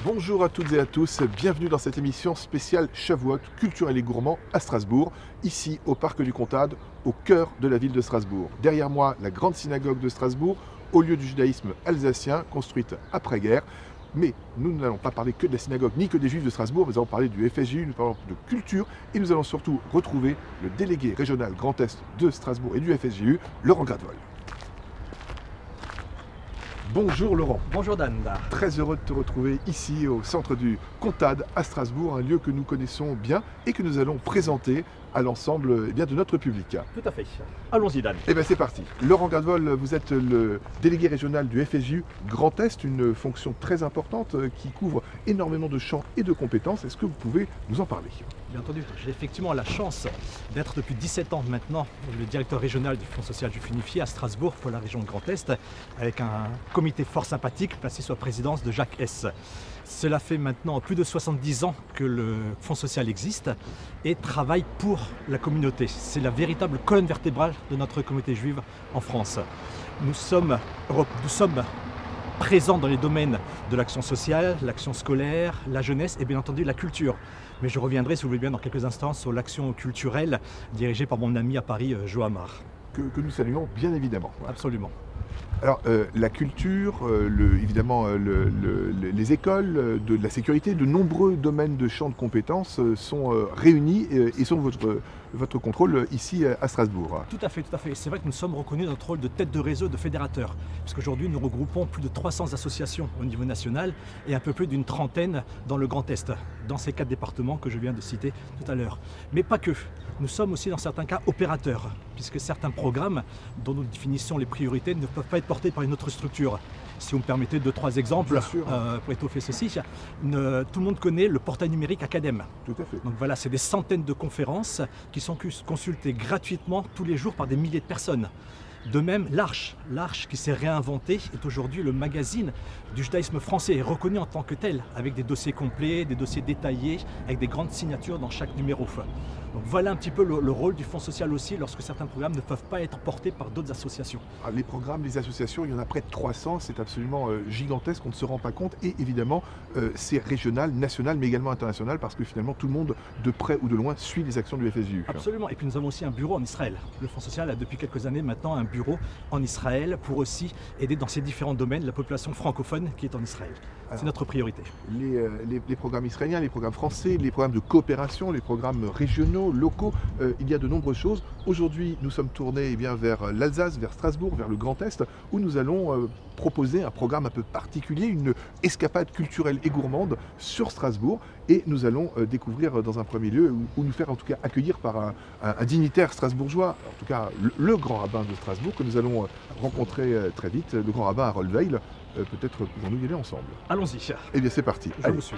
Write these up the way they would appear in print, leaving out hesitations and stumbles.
Bonjour à toutes et à tous, bienvenue dans cette émission spéciale Shavuot, culturel et gourmand à Strasbourg, ici au Parc du Comtade, au cœur de la ville de Strasbourg. Derrière moi, la grande synagogue de Strasbourg, au lieu du judaïsme alsacien, construite après-guerre. Mais nous n'allons pas parler que de la synagogue ni que des Juifs de Strasbourg, nous allons parler du FSJU, nous parlons de culture et nous allons surtout retrouver le délégué régional Grand Est de Strasbourg et du FSJU, Laurent Gradvold. Bonjour Laurent. Bonjour Dan. Très heureux de te retrouver ici au centre du Comtade à Strasbourg, un lieu que nous connaissons bien et que nous allons présenter à l'ensemble de notre public. Tout à fait. Allons-y Dan. Et bien c'est parti. Laurent Gradvold, vous êtes le délégué régional du FSJU Grand Est, une fonction très importante qui couvre énormément de champs et de compétences. Est-ce que vous pouvez nous en parler? Bien entendu, j'ai effectivement la chance d'être depuis 17 ans maintenant le directeur régional du Fonds social juif unifié à Strasbourg pour la région de Grand Est, avec un comité fort sympathique placé sous la présidence de Jacques Hess. Cela fait maintenant plus de 70 ans que le Fonds social existe et travaille pour la communauté. C'est la véritable colonne vertébrale de notre communauté juive en France. Nous sommes présents dans les domaines de l'action sociale, l'action scolaire, la jeunesse et bien entendu la culture. Mais je reviendrai, si vous voulez bien, dans quelques instants sur l'action culturelle dirigée par mon ami à Paris, Jo Amar. Que nous saluons bien évidemment. Absolument. Alors, la culture, évidemment, les écoles, de la sécurité, de nombreux domaines de champs de compétences sont réunis et sont votre contrôle ici à Strasbourg. Tout à fait, tout à fait. C'est vrai que nous sommes reconnus dans notre rôle de tête de réseau, de fédérateur, puisqu'aujourd'hui nous regroupons plus de 300 associations au niveau national et un peu plus d'une trentaine dans le Grand Est, dans ces 4 départements que je viens de citer tout à l'heure. Mais pas que. Nous sommes aussi dans certains cas opérateurs, puisque certains programmes dont nous définissons les priorités ne peuvent pas être portés par une autre structure. Si vous me permettez 2-3 exemples pour étoffer ceci, tout le monde connaît le portail numérique Academ. Tout à fait. Donc voilà, c'est des centaines de conférences qui sont consultées gratuitement tous les jours par des milliers de personnes. De même, l'Arche qui s'est réinventé, est aujourd'hui le magazine du judaïsme français, est reconnu en tant que tel, avec des dossiers complets, des dossiers détaillés, avec des grandes signatures dans chaque numéro. Donc voilà un petit peu le rôle du Fonds social aussi, lorsque certains programmes ne peuvent pas être portés par d'autres associations. Alors, les programmes, les associations, il y en a près de 300, c'est absolument gigantesque, on ne se rend pas compte. Et évidemment, c'est régional, national, mais également international, parce que finalement, tout le monde, de près ou de loin, suit les actions du FSJU. Absolument, et puis nous avons aussi un bureau en Israël. Le Fonds social a depuis quelques années maintenant un bureau en Israël pour aussi aider dans ces différents domaines la population francophone qui est en Israël. C'est notre priorité. Les programmes israéliens, les programmes français, les programmes de coopération, les programmes régionaux, locaux, il y a de nombreuses choses. Aujourd'hui, nous sommes tournés vers l'Alsace, vers Strasbourg, vers le Grand Est, où nous allons proposer un programme un peu particulier, une escapade culturelle et gourmande sur Strasbourg. Et nous allons découvrir dans un premier lieu, ou nous faire en tout cas accueillir par un dignitaire strasbourgeois, en tout cas le grand rabbin de Strasbourg, que nous allons rencontrer très vite, le grand rabbin Harold Weil. Peut-être pouvons-nous y aller ensemble. Allons-y. Eh bien c'est parti. Je vous suis.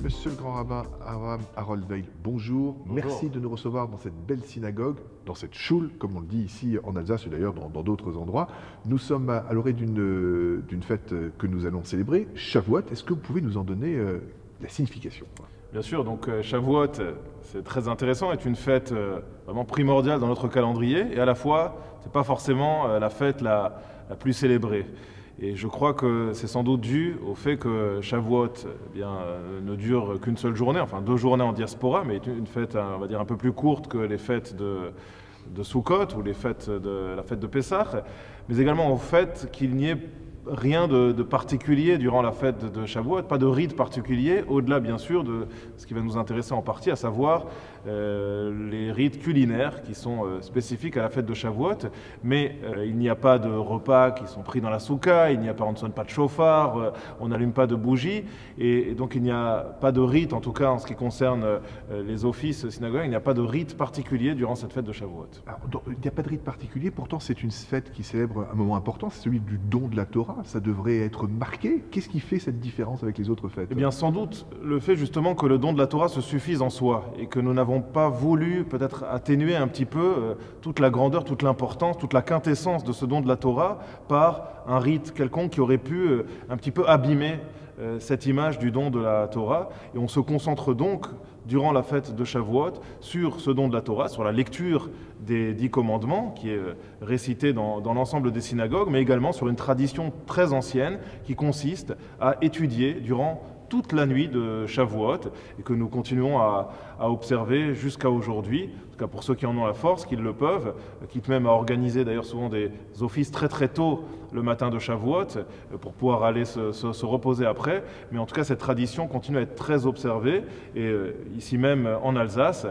Monsieur le grand rabbin Harold Weil, bonjour. Merci de nous recevoir dans cette belle synagogue, dans cette choule, comme on le dit ici en Alsace et d'ailleurs dans d'autres endroits. Nous sommes à l'orée d'une fête que nous allons célébrer, Shavuot. Est-ce que vous pouvez nous en donner la signification? Bien sûr, donc Shavuot, c'est très intéressant, est une fête vraiment primordiale dans notre calendrier et à la fois, c'est pas forcément la fête la plus célébrée. Et je crois que c'est sans doute dû au fait que Shavuot ne dure qu'une seule journée, enfin 2 journées en diaspora, mais une fête, on va dire, un peu plus courte que les fêtes de Sukkot ou la fête de Pessah, mais également au fait qu'il n'y ait rien de particulier durant la fête de Shavuot, pas de rite particulier, au-delà bien sûr de ce qui va nous intéresser en partie, à savoir les rites culinaires qui sont spécifiques à la fête de Shavuot, mais il n'y a pas de repas qui sont pris dans la souka, il n'y a pas, on ne sonne pas de chauffard, on n'allume pas de bougies, et donc il n'y a pas de rite, en tout cas en ce qui concerne les offices synagogues, il n'y a pas de rite particulier durant cette fête de Shavuot. Alors, il n'y a pas de rite particulier, pourtant c'est une fête qui célèbre un moment important, c'est celui du don de la Torah, ça devrait être marqué. Qu'est-ce qui fait cette différence avec les autres fêtes? Eh bien sans doute le fait justement que le don de la Torah se suffise en soi, et que nous n'avons pas voulu peut-être atténuer un petit peu toute la grandeur, toute l'importance, toute la quintessence de ce don de la Torah par un rite quelconque qui aurait pu un petit peu abîmer cette image du don de la Torah. Et on se concentre donc, durant la fête de Shavuot, sur ce don de la Torah, sur la lecture des 10 commandements, qui est récité dans l'ensemble des synagogues, mais également sur une tradition très ancienne qui consiste à étudier durant toute la nuit de Shavuot, et que nous continuons à observer jusqu'à aujourd'hui, en tout cas pour ceux qui en ont la force, qu'ils le peuvent, quitte même à organiser d'ailleurs souvent des offices très très tôt le matin de Shavuot, pour pouvoir aller se reposer après. Mais en tout cas, cette tradition continue à être très observée, et ici même en Alsace,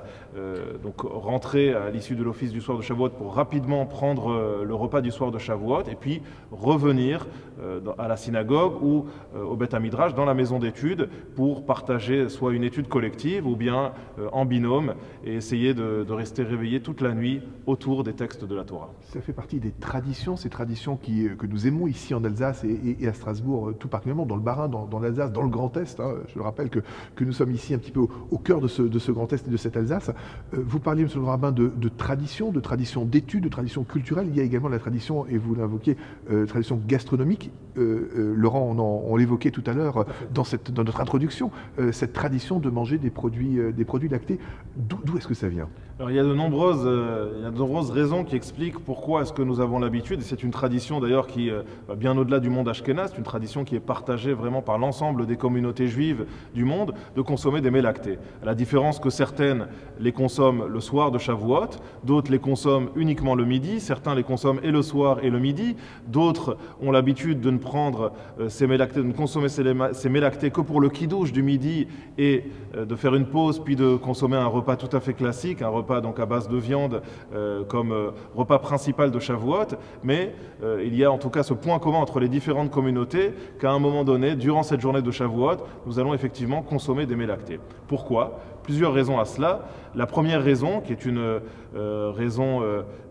donc rentrer à l'issue de l'office du soir de Shavuot pour rapidement prendre le repas du soir de Shavuot, et puis revenir à la synagogue ou au Beth Midrash, dans la maison d'études, pour partager soit une étude collective ou bien en binôme, et essayer de rester réveillé toute la nuit autour des textes de la Torah. Ça fait partie des traditions, ces traditions que nous aimons ici en Alsace et à Strasbourg, tout particulièrement dans le Bas-Rhin, dans l'Alsace, dans le Grand Est. Hein. Je le rappelle que nous sommes ici un petit peu au cœur de ce Grand Est et de cette Alsace. Vous parliez, monsieur le rabbin, de tradition d'études, de tradition culturelle. Il y a également la tradition, et vous l'invoquez, tradition gastronomique. Laurent, on l'évoquait tout à l'heure dans notre introduction, cette tradition de manger des produits lactés. D'où est-ce que ça vient? Alors, il y a de nombreuses raisons qui expliquent pourquoi est-ce que nous avons l'habitude, et c'est une tradition d'ailleurs qui va bien au-delà du monde ashkénaze, c'est une tradition qui est partagée vraiment par l'ensemble des communautés juives du monde, de consommer des mets lactés. À la différence que certaines les consomment le soir de Shavuot, d'autres les consomment uniquement le midi, certains les consomment et le soir et le midi, d'autres ont l'habitude de ne prendre ces mets lactés, de ne consommer ces mets lactés que pour le kidouche du midi, et de faire une pause puis de consommer un repas tout à fait classique, un repas donc à base de viande comme repas principal de Shavuot. Mais il y a en tout cas ce point commun entre les différentes communautés, qu'à un moment donné, durant cette journée de Shavuot, nous allons effectivement consommer des mets lactés. Pourquoi? Plusieurs raisons à cela. La première raison, qui est une raison,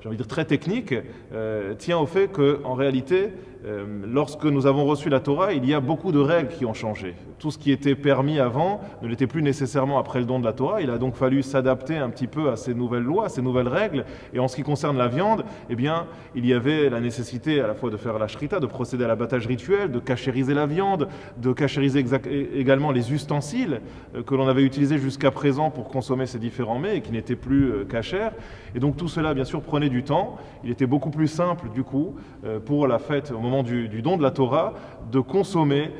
j'ai envie de dire, très technique, tient au fait qu'en réalité, lorsque nous avons reçu la Torah, il y a beaucoup de règles qui ont changé. Tout ce qui était permis avant ne l'était plus nécessairement après le don de la Torah. Il a donc fallu s'adapter un petit peu à ces nouvelles lois, à ces nouvelles règles. Et en ce qui concerne la viande, eh bien, il y avait la nécessité à la fois de faire la shrita, de procéder à l'abattage rituel, de cachériser la viande, de cachériser également les ustensiles que l'on avait utilisés jusqu'à présent pour consommer ces différents mets et qui n'étaient plus cachers. Et donc tout cela, bien sûr, prenait du temps. Il était beaucoup plus simple, du coup, pour la fête, au moment du don de la Torah, de consommer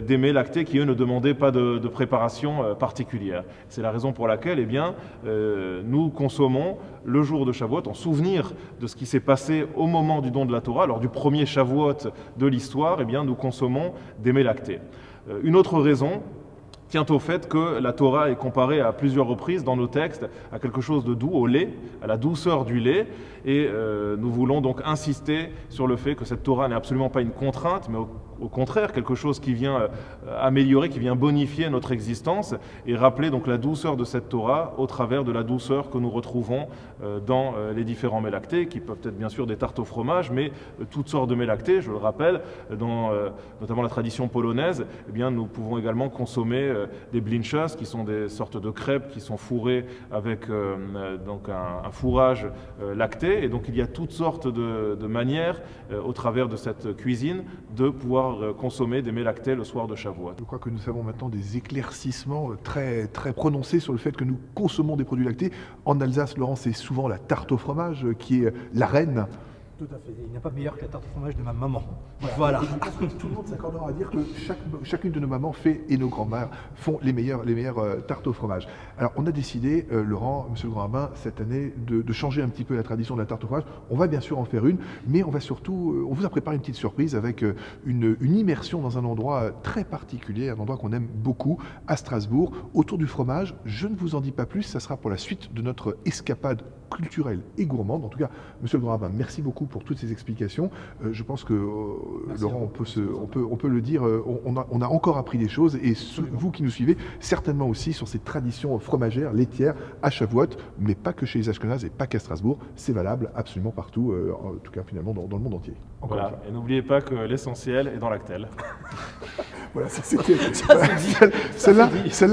des mets lactés qui, eux, ne demandaient pas de préparation particulière. C'est la raison pour laquelle, eh bien, nous consommons le jour de Shavuot, en souvenir de ce qui s'est passé au moment du don de la Torah, lors du premier Shavuot de l'histoire, eh bien, nous consommons des mets lactés. Une autre raison tient au fait que la Torah est comparée à plusieurs reprises dans nos textes à quelque chose de doux, au lait, à la douceur du lait, et nous voulons donc insister sur le fait que cette Torah n'est absolument pas une contrainte, mais au contraire quelque chose qui vient améliorer, qui vient bonifier notre existence, et rappeler donc la douceur de cette Torah au travers de la douceur que nous retrouvons dans les différents mets lactés, qui peuvent être bien sûr des tartes au fromage, mais toutes sortes de mets lactés. Je le rappelle, dans notamment la tradition polonaise, eh bien, nous pouvons également consommer des blinchas, qui sont des sortes de crêpes qui sont fourrées avec donc un fourrage lacté. Et donc il y a toutes sortes de manières, au travers de cette cuisine, de pouvoir consommer des mets lactés le soir de Shavuot. Je crois que nous avons maintenant des éclaircissements très, très prononcés sur le fait que nous consommons des produits lactés. En Alsace, Laurent, c'est souvent la tarte au fromage qui est la reine. Tout à fait. Il n'y a pas meilleur que la tarte au fromage de ma maman. Voilà. Et je pense que tout le monde s'accordera à dire que chacune de nos mamans fait, et nos grands-mères font les meilleures tartes au fromage. Alors on a décidé, Laurent, monsieur le grand rabbin, cette année de changer un petit peu la tradition de la tarte au fromage. On va bien sûr en faire une, mais on va surtout, on vous a préparé une petite surprise avec une immersion dans un endroit très particulier, un endroit qu'on aime beaucoup, à Strasbourg, autour du fromage. Je ne vous en dis pas plus, ça sera pour la suite de notre escapade culturelle et gourmande. En tout cas, monsieur le grand rabbin, merci beaucoup pour toutes ces explications. Je pense que, Laurent, on peut le dire, on a encore appris des choses, et vous qui nous suivez, certainement aussi sur ces traditions fromagères, laitières, à Shavuot, mais pas que chez les Ashkénazes et pas qu'à Strasbourg, c'est valable absolument partout, en tout cas finalement dans le monde entier. Voilà, et n'oubliez pas que l'essentiel est dans l'actel. Voilà, celle-là,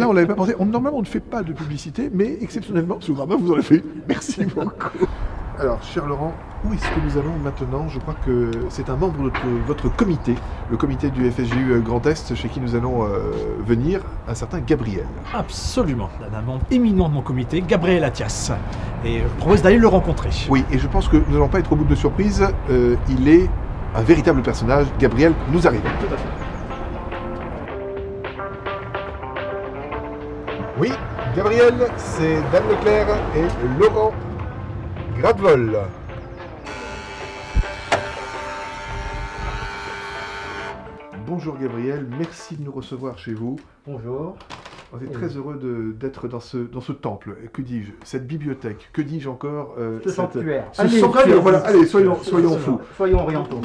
on l'avait pas pensé. Normalement, on ne fait pas de publicité, mais exceptionnellement, ce rabbin vous en avez fait. Merci beaucoup. Alors, cher Laurent, où est-ce que nous allons maintenant? Je crois que c'est un membre de votre comité, le comité du FSJU Grand Est, chez qui nous allons venir, un certain Gabriel. Absolument. Un membre éminent de mon comité, Gabriel Attias. Et je propose d'aller le rencontrer. Oui, et je pense que nous n'allons pas être au bout de surprise. Il est un véritable personnage. Gabriel, nous arrivons. Tout à fait. Oui, Gabriel, c'est Dan Leclerc et Laurent Gradvol. Bonjour Gabriel, merci de nous recevoir chez vous. Bonjour. On est très heureux d'être dans ce temple. Que dis-je? Cette bibliothèque. Que dis-je encore? Ce sanctuaire. Ce sanctuaire, voilà. Allez, soyons fous. Soyons orientaux.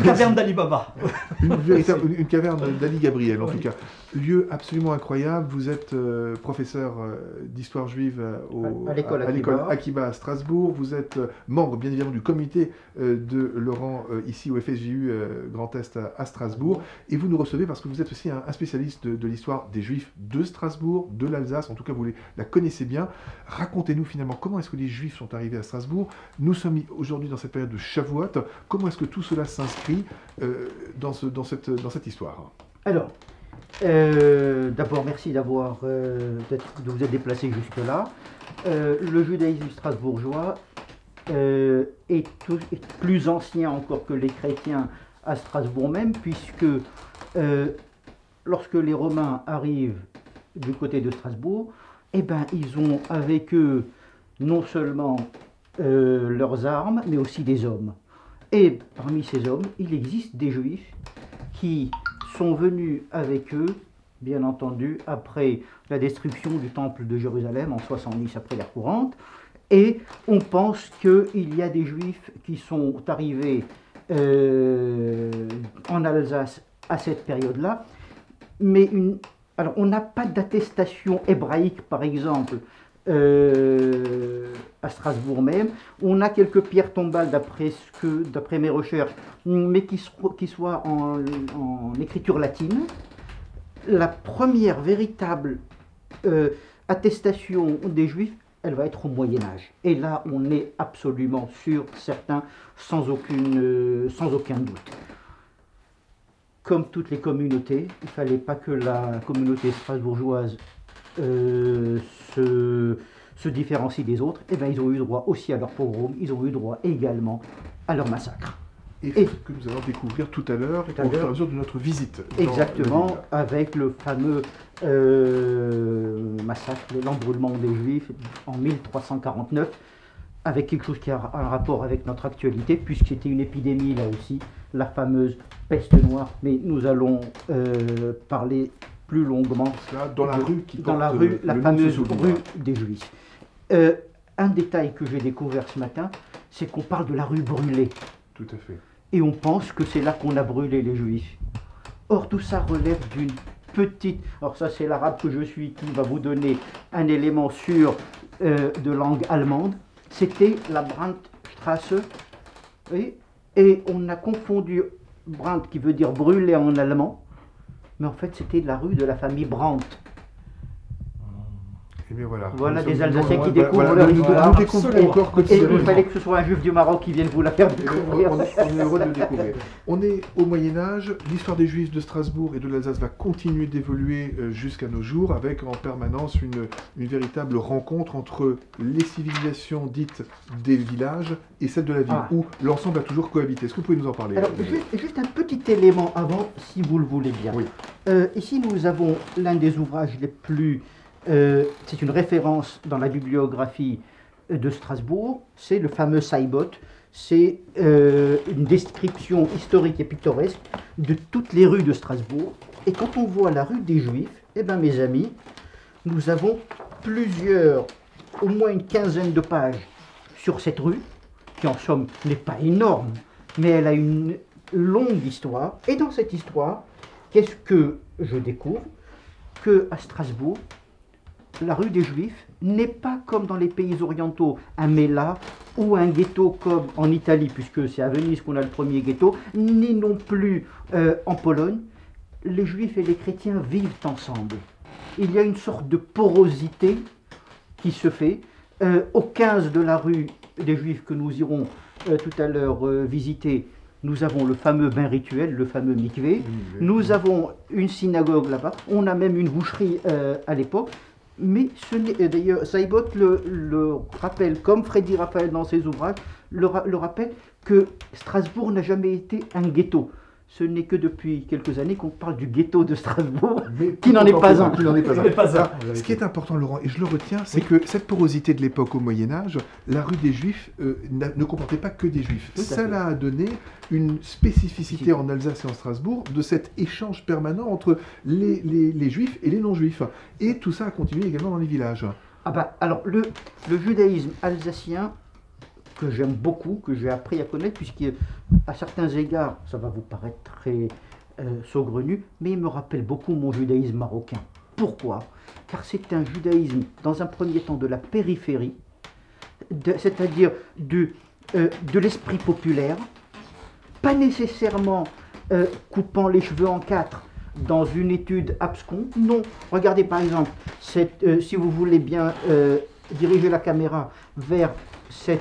Caverne d'Ali Baba. Une caverne d'Ali Gabriel, en tout cas. Lieu absolument incroyable. Vous êtes professeur d'histoire juive à l'école Akiba à Strasbourg. Vous êtes membre, bien évidemment, du comité de Laurent ici au FSJU Grand Est à Strasbourg. Et vous nous recevez parce que vous êtes aussi un spécialiste de l'histoire des Juifs de Strasbourg, de l'Alsace. En tout cas, vous la connaissez bien. Racontez-nous finalement comment est-ce que les Juifs sont arrivés à Strasbourg. Nous sommes aujourd'hui dans cette période de Shavuot. Comment est-ce que tout cela s'inscrit dans cette histoire? Alors, d'abord, merci de vous être déplacé jusque-là. Le judaïsme strasbourgeois est plus ancien encore que les chrétiens à Strasbourg même, puisque lorsque les Romains arrivent du côté de Strasbourg, eh ben, ils ont avec eux non seulement leurs armes, mais aussi des hommes. Et parmi ces hommes, il existe des Juifs qui sont venus avec eux, bien entendu, après la destruction du temple de Jérusalem en 70 après l'ère courante. Et on pense qu'il y a des Juifs qui sont arrivés en Alsace à cette période-là, mais alors on n'a pas d'attestation hébraïque, par exemple, à Strasbourg même. On a quelques pierres tombales d'après mes recherches, mais qui soient en écriture latine. La première véritable attestation des Juifs, elle va être au Moyen-Âge. Et là, on est absolument sûr, certain, sans aucun doute. Comme toutes les communautés, il ne fallait pas que la communauté strasbourgeoise se différencie des autres. Et bien, ils ont eu droit aussi à leur pogrom, ils ont eu droit également à leur massacre. Et ce que nous allons découvrir tout à l'heure, au fur et à mesure de notre visite. Exactement, avec le fameux massacre, l'embrûlement des Juifs en 1349, avec quelque chose qui a un rapport avec notre actualité, puisque c'était une épidémie là aussi, la fameuse peste noire. Mais nous allons parler plus longuement dans la rue qui porte la fameuse rue des Juifs. Un détail que j'ai découvert ce matin, c'est qu'on parle de la rue brûlée. Tout à fait. Et on pense que c'est là qu'on a brûlé les Juifs. Or, tout ça relève d'une petite... Alors ça, c'est l'arabe que je suis qui va vous donner un élément sûr de langue allemande. C'était la Brandstraße. Oui, et on a confondu Brand, qui veut dire brûler en allemand. Mais en fait, c'était la rue de la famille Brandt. Et bien voilà. Voilà Nous des sommes- Alsaciens qui nous- découvrent voilà, leur nous- histoire. Nous découvrons encore Et quotidiennement. il fallait que ce soit un juif du Maroc qui vienne vous la faire On découvrir. est heureux de le découvrir. On est au Moyen-Âge, l'histoire des Juifs de Strasbourg et de l'Alsace va continuer d'évoluer jusqu'à nos jours, avec en permanence une véritable rencontre entre les civilisations dites des villages et celles de la ville, Ah. où l'ensemble a toujours cohabité. Est-ce que vous pouvez nous en parler? Alors, juste un petit élément avant, si vous le voulez bien. Oui. Ici, nous avons l'un des ouvrages les plus... c'est une référence dans la bibliographie de Strasbourg, c'est le fameux Saibot. C'est une description historique et pittoresque de toutes les rues de Strasbourg. Et quand on voit la rue des Juifs, eh bien mes amis, nous avons au moins une quinzaine de pages sur cette rue, qui en somme n'est pas énorme, mais elle a une longue histoire. Et dans cette histoire, qu'est-ce que je découvre? Que à Strasbourg, la rue des Juifs n'est pas comme dans les pays orientaux, un méla ou un ghetto comme en Italie, puisque c'est à Venise qu'on a le premier ghetto, ni non plus en Pologne. Les Juifs et les chrétiens vivent ensemble. Il y a une sorte de porosité qui se fait. Au 15 de la rue des Juifs que nous irons tout à l'heure visiter, nous avons le fameux bain rituel, le fameux mikvé. Nous avons une synagogue là-bas. On a même une boucherie à l'époque. Mais ce n'est d'ailleurs, Saibot le rappelle, comme Freddy Raphaël dans ses ouvrages, le rappelle que Strasbourg n'a jamais été un ghetto. Ce n'est que depuis quelques années qu'on parle du ghetto de Strasbourg, qui n'en est pas un. Qui n'en est pas un. Pas un. Alors, ce qui est important, Laurent, et je le retiens, c'est que cette porosité de l'époque au Moyen-Âge, la rue des Juifs ne comportait pas que des Juifs. Tout à fait. Cela a donné une spécificité en Alsace et en Strasbourg de cet échange permanent entre les Juifs et les non-Juifs. Et tout ça a continué également dans les villages. Ah bah, alors, le judaïsme alsacien, que j'aime beaucoup, que j'ai appris à connaître, puisqu'à certains égards, ça va vous paraître très saugrenu, mais il me rappelle beaucoup mon judaïsme marocain. Pourquoi? Car c'est un judaïsme, dans un premier temps, de la périphérie, c'est-à-dire de l'esprit populaire, pas nécessairement coupant les cheveux en quatre dans une étude abscon. Non, regardez par exemple, si vous voulez bien diriger la caméra vers cette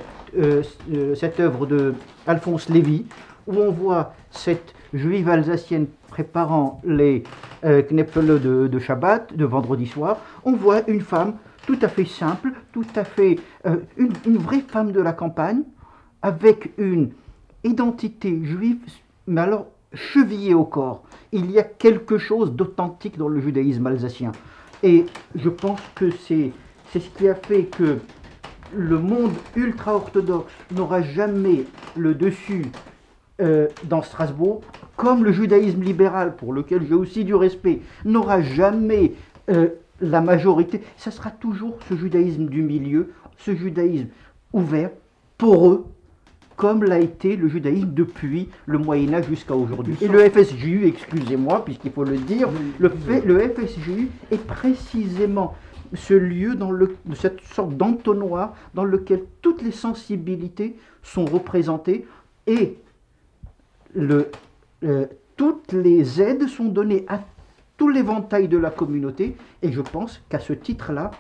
œuvre de Alphonse Lévy, où on voit cette juive alsacienne préparant les knepfele de Shabbat, de vendredi soir. On voit une femme tout à fait simple, tout à fait une vraie femme de la campagne, avec une identité juive, mais alors chevillée au corps. Il y a quelque chose d'authentique dans le judaïsme alsacien. Et je pense que c'est ce qui a fait que le monde ultra-orthodoxe n'aura jamais le dessus dans Strasbourg, comme le judaïsme libéral, pour lequel j'ai aussi du respect, n'aura jamais la majorité. Ça sera toujours ce judaïsme du milieu, ce judaïsme ouvert, poreux, comme l'a été le judaïsme depuis le Moyen-Âge jusqu'à aujourd'hui. Et le FSJU, excusez-moi, puisqu'il faut le dire, le FSJU est précisément ce lieu, cette sorte d'entonnoir dans lequel toutes les sensibilités sont représentées et toutes les aides sont données à tout l'éventail de la communauté. Et je pense qu'à ce titre-là,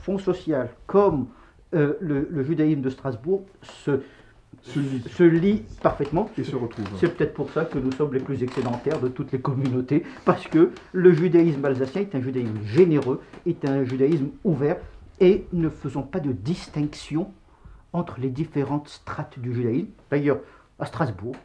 Fonds social comme le judaïsme de Strasbourg se lie parfaitement. Et se retrouve. C'est peut-être pour ça que nous sommes les plus excédentaires de toutes les communautés, parce que le judaïsme alsacien est un judaïsme généreux, est un judaïsme ouvert, et ne faisons pas de distinction entre les différentes strates du judaïsme. D'ailleurs, à Strasbourg,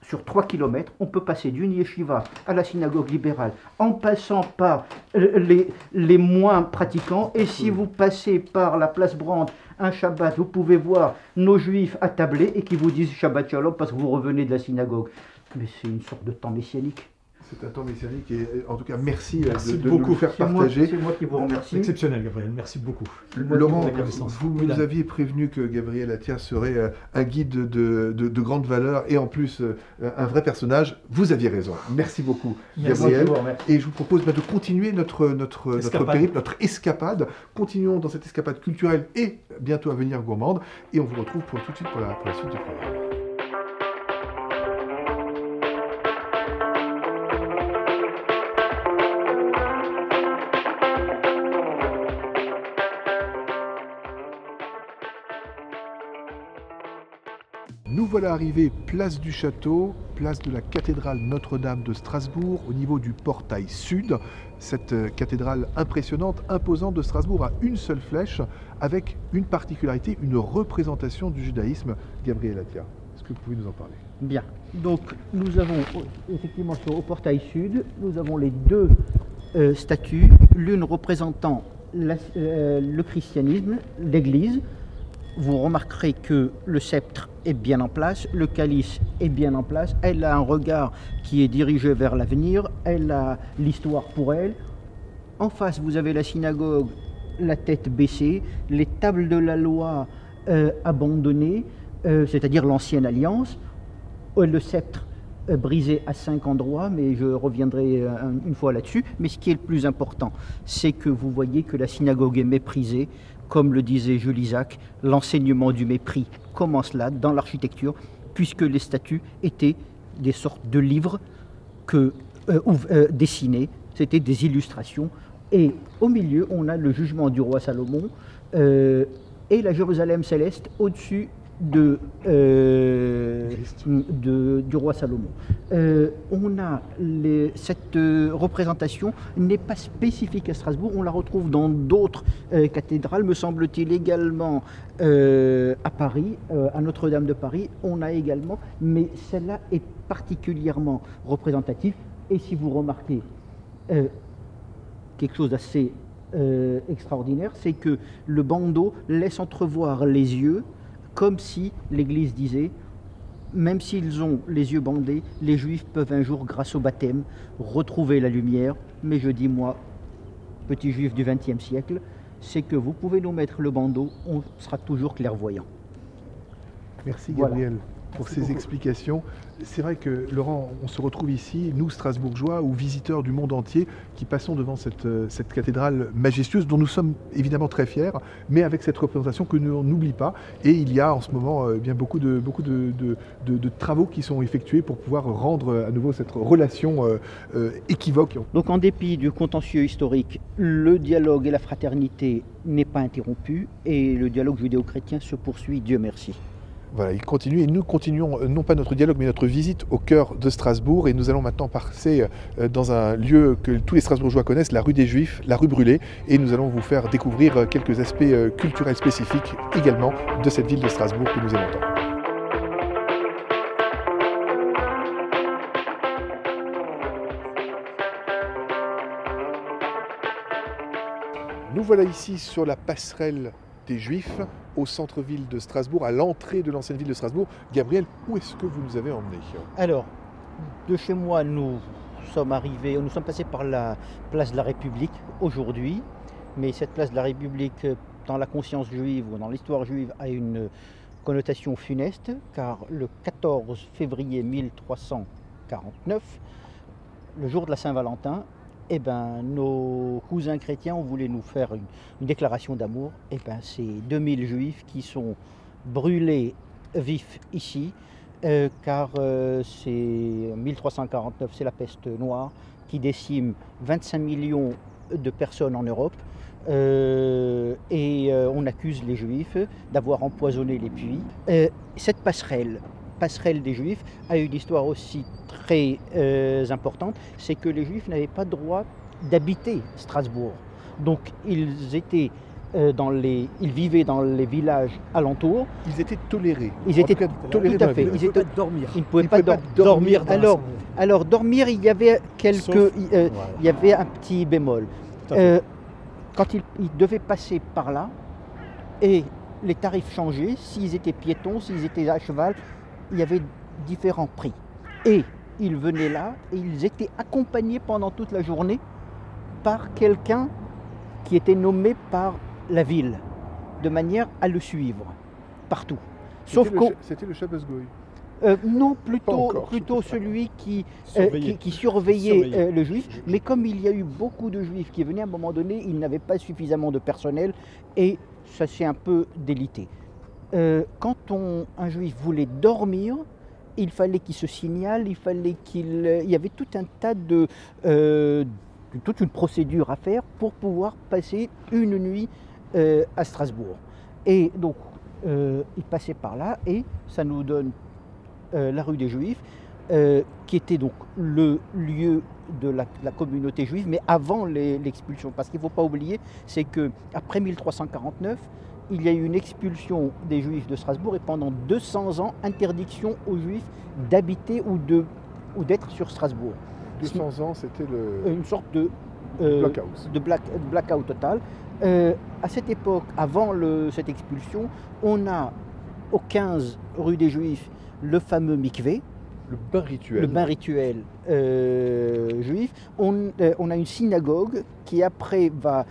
sur 3 km, on peut passer d'une yeshiva à la synagogue libérale, en passant par les moins pratiquants. Et si vous passez par la place Brande un Shabbat, vous pouvez voir nos juifs attablés et qui vous disent Shabbat Shalom parce que vous revenez de la synagogue. Mais c'est une sorte de temps messianique. C'est un temps messianique et en tout cas merci, Merci de beaucoup. nous faire partager. C'est moi qui vous remercie. Exceptionnel, Gabriel. Merci beaucoup. Laurent, Reconnaissance. vous nous aviez prévenu que Gabriel Attia serait un guide de grande valeur et en plus un vrai personnage. Vous aviez raison. Merci beaucoup, Merci. Gabriel. Moi, je vous remercie. Et je vous propose de continuer notre périple, notre escapade. Continuons dans cette escapade culturelle et bientôt à venir gourmande. Et on vous retrouve tout de suite pour la suite du programme. Nous voilà arrivés place du Château, place de la cathédrale Notre-Dame de Strasbourg, au niveau du portail sud. Cette cathédrale impressionnante, imposante de Strasbourg à une seule flèche, avec une particularité, une représentation du judaïsme. Gabriel Attia, est-ce que vous pouvez nous en parler? Bien. Donc nous avons effectivement au portail sud, nous avons les deux statues, l'une représentant le christianisme, l'Église. Vous remarquerez que le sceptre est bien en place, le calice est bien en place, elle a un regard qui est dirigé vers l'avenir, elle a l'histoire pour elle. En face, vous avez la synagogue, la tête baissée, les tables de la loi abandonnées, c'est-à-dire l'ancienne alliance, le sceptre brisé à 5 endroits, mais je reviendrai une fois là-dessus. Mais ce qui est le plus important, c'est que vous voyez que la synagogue est méprisée. Comme le disait Jules Isaac, l'enseignement du mépris commence là, dans l'architecture, puisque les statues étaient des sortes de livres dessinés, c'était des illustrations. Et au milieu, on a le jugement du roi Salomon et la Jérusalem céleste au-dessus du roi Salomon. On a cette représentation n'est pas spécifique à Strasbourg, on la retrouve dans d'autres cathédrales, me semble-t-il également à Paris, à Notre-Dame de Paris, on a également, mais celle-là est particulièrement représentative. Et si vous remarquez quelque chose d'assez extraordinaire, c'est que le bandeau laisse entrevoir les yeux, comme si l'Église disait, même s'ils ont les yeux bandés, les Juifs peuvent un jour, grâce au baptême, retrouver la lumière. Mais je dis, moi, petit Juif du XXe siècle, c'est que vous pouvez nous mettre le bandeau, on sera toujours clairvoyant. Merci Gabriel pour ces explications. C'est vrai que Laurent, on se retrouve ici, nous Strasbourgeois ou visiteurs du monde entier, qui passons devant cette cathédrale majestueuse dont nous sommes évidemment très fiers, mais avec cette représentation que nous n'oublie pas. Et il y a en ce moment bien beaucoup de travaux qui sont effectués pour pouvoir rendre à nouveau cette relation équivoque. Donc en dépit du contentieux historique, le dialogue et la fraternité n'est pas interrompu et le dialogue judéo-chrétien se poursuit, Dieu merci. Voilà, il continue et nous continuons non pas notre dialogue mais notre visite au cœur de Strasbourg et nous allons maintenant passer dans un lieu que tous les Strasbourgeois connaissent, la rue des Juifs, la rue Brûlée, et nous allons vous faire découvrir quelques aspects culturels spécifiques également de cette ville de Strasbourg que nous aimons tant. Nous voilà ici sur la passerelle des Juifs, au centre-ville de Strasbourg, à l'entrée de l'ancienne ville de Strasbourg. Gabriel, où est-ce que vous nous avez emmenés? Alors, de chez moi, nous sommes passés par la place de la République aujourd'hui, mais cette place de la République, dans la conscience juive ou dans l'histoire juive, a une connotation funeste, car le 14 février 1349, le jour de la Saint-Valentin, eh ben, nos cousins chrétiens ont voulu nous faire une déclaration d'amour. Eh ben, c'est 2000 juifs qui sont brûlés vifs ici, car c'est 1349, c'est la peste noire qui décime 25 millions de personnes en Europe. On accuse les juifs d'avoir empoisonné les puits. Cette passerelle des Juifs a une histoire aussi très importante, c'est que les Juifs n'avaient pas le droit d'habiter Strasbourg. Donc ils vivaient dans les villages alentours. Ils étaient tolérés. Ils étaient tolérés, tout à fait. Ils ne pouvaient pas dormir. Ils ne pouvaient pas dormir. Alors dormir, il y avait il y avait un petit bémol. Quand ils devaient passer par là, et les tarifs changeaient, s'ils étaient piétons, s'ils étaient à cheval, il y avait différents prix. Et ils venaient là et ils étaient accompagnés pendant toute la journée par quelqu'un qui était nommé par la ville, de manière à le suivre partout. Sauf que c'était le Shabbos Goy. Non, plutôt celui qui surveillait le juif. Mais comme il y a eu beaucoup de juifs qui venaient, à un moment donné, il n'avait pas suffisamment de personnel et ça s'est un peu délité. Quand un juif voulait dormir, il fallait qu'il se signale, il y avait tout un tas toute une procédure à faire pour pouvoir passer une nuit à Strasbourg. Et donc, il passait par là et ça nous donne la rue des Juifs, qui était donc le lieu de la communauté juive, mais avant l'expulsion. Parce qu'il ne faut pas oublier, c'est qu'après 1349, il y a eu une expulsion des Juifs de Strasbourg et pendant 200 ans, interdiction aux Juifs d'habiter ou d'être sur Strasbourg. 200 ans, c'était une sorte de blackout total. À cette époque, avant cette expulsion, on a au 15 rue des Juifs le fameux mikvé, le bain rituel, juif. On a une synagogue qui après va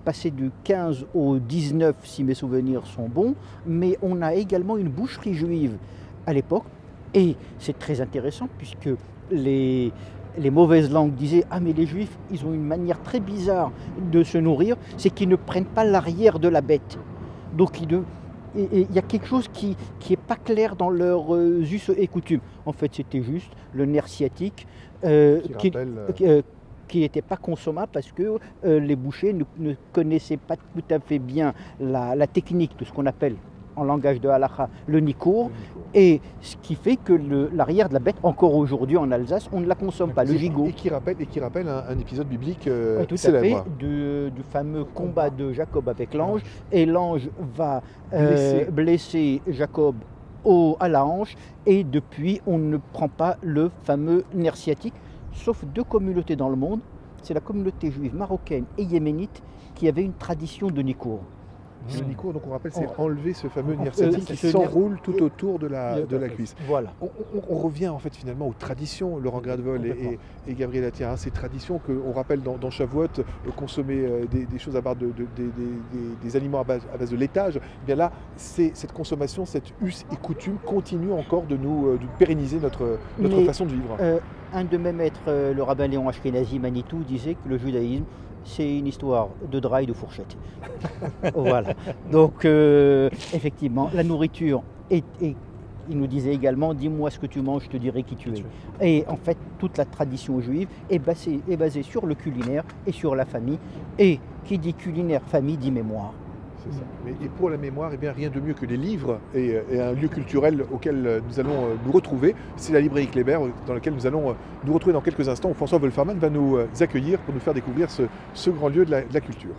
passer du 15 au 19 si mes souvenirs sont bons, mais on a également une boucherie juive à l'époque et c'est très intéressant puisque les mauvaises langues disaient « Ah mais les Juifs, ils ont une manière très bizarre de se nourrir, c'est qu'ils ne prennent pas l'arrière de la bête. » Donc il y a quelque chose qui n'est pas clair dans leurs us et coutumes. En fait, c'était juste le nerf sciatique qui n'était pas consommable parce que les bouchers ne connaissaient pas tout à fait bien la technique de ce qu'on appelle en langage de halakha, le nikour, et ce qui fait que l'arrière de la bête, encore aujourd'hui en Alsace, on ne la consomme pas, le gigot. Et qui rappelle un épisode biblique tout célèbre. À fait, du fameux combat de Jacob avec l'ange, et l'ange va blesser Jacob à la hanche, et depuis on ne prend pas le fameux nerf sciatique, sauf deux communautés dans le monde, c'est la communauté juive marocaine et yéménite qui avait une tradition de nikour. Le nikour, donc on rappelle, c'est enlever ce fameux nerf sciatique qui s'enroule tout autour de la cuisse. Voilà. On revient en fait finalement aux traditions, Laurent Gradwohl et Gabriel Attiah, hein, ces traditions qu'on rappelle dans Shavuot, consommer des choses à base des aliments à base de laitage. Eh bien là, cette consommation, cette us et coutume continue encore de pérenniser notre façon de vivre. Un de mes maîtres, le rabbin Léon Ashkenazi Manitou, disait que le judaïsme, c'est une histoire de drap et de fourchette. Voilà. Donc, effectivement, la nourriture, il nous disait également, dis-moi ce que tu manges, je te dirai qui tu es. Et en fait, toute la tradition juive est basée sur le culinaire et sur la famille. Et qui dit culinaire, famille, dit mémoire. C'est ça. Et pour la mémoire, eh bien, rien de mieux que les livres et un lieu culturel auquel nous allons nous retrouver. C'est la librairie Kléber dans laquelle nous allons nous retrouver dans quelques instants où François Wolfermann va nous accueillir pour nous faire découvrir ce grand lieu de la culture.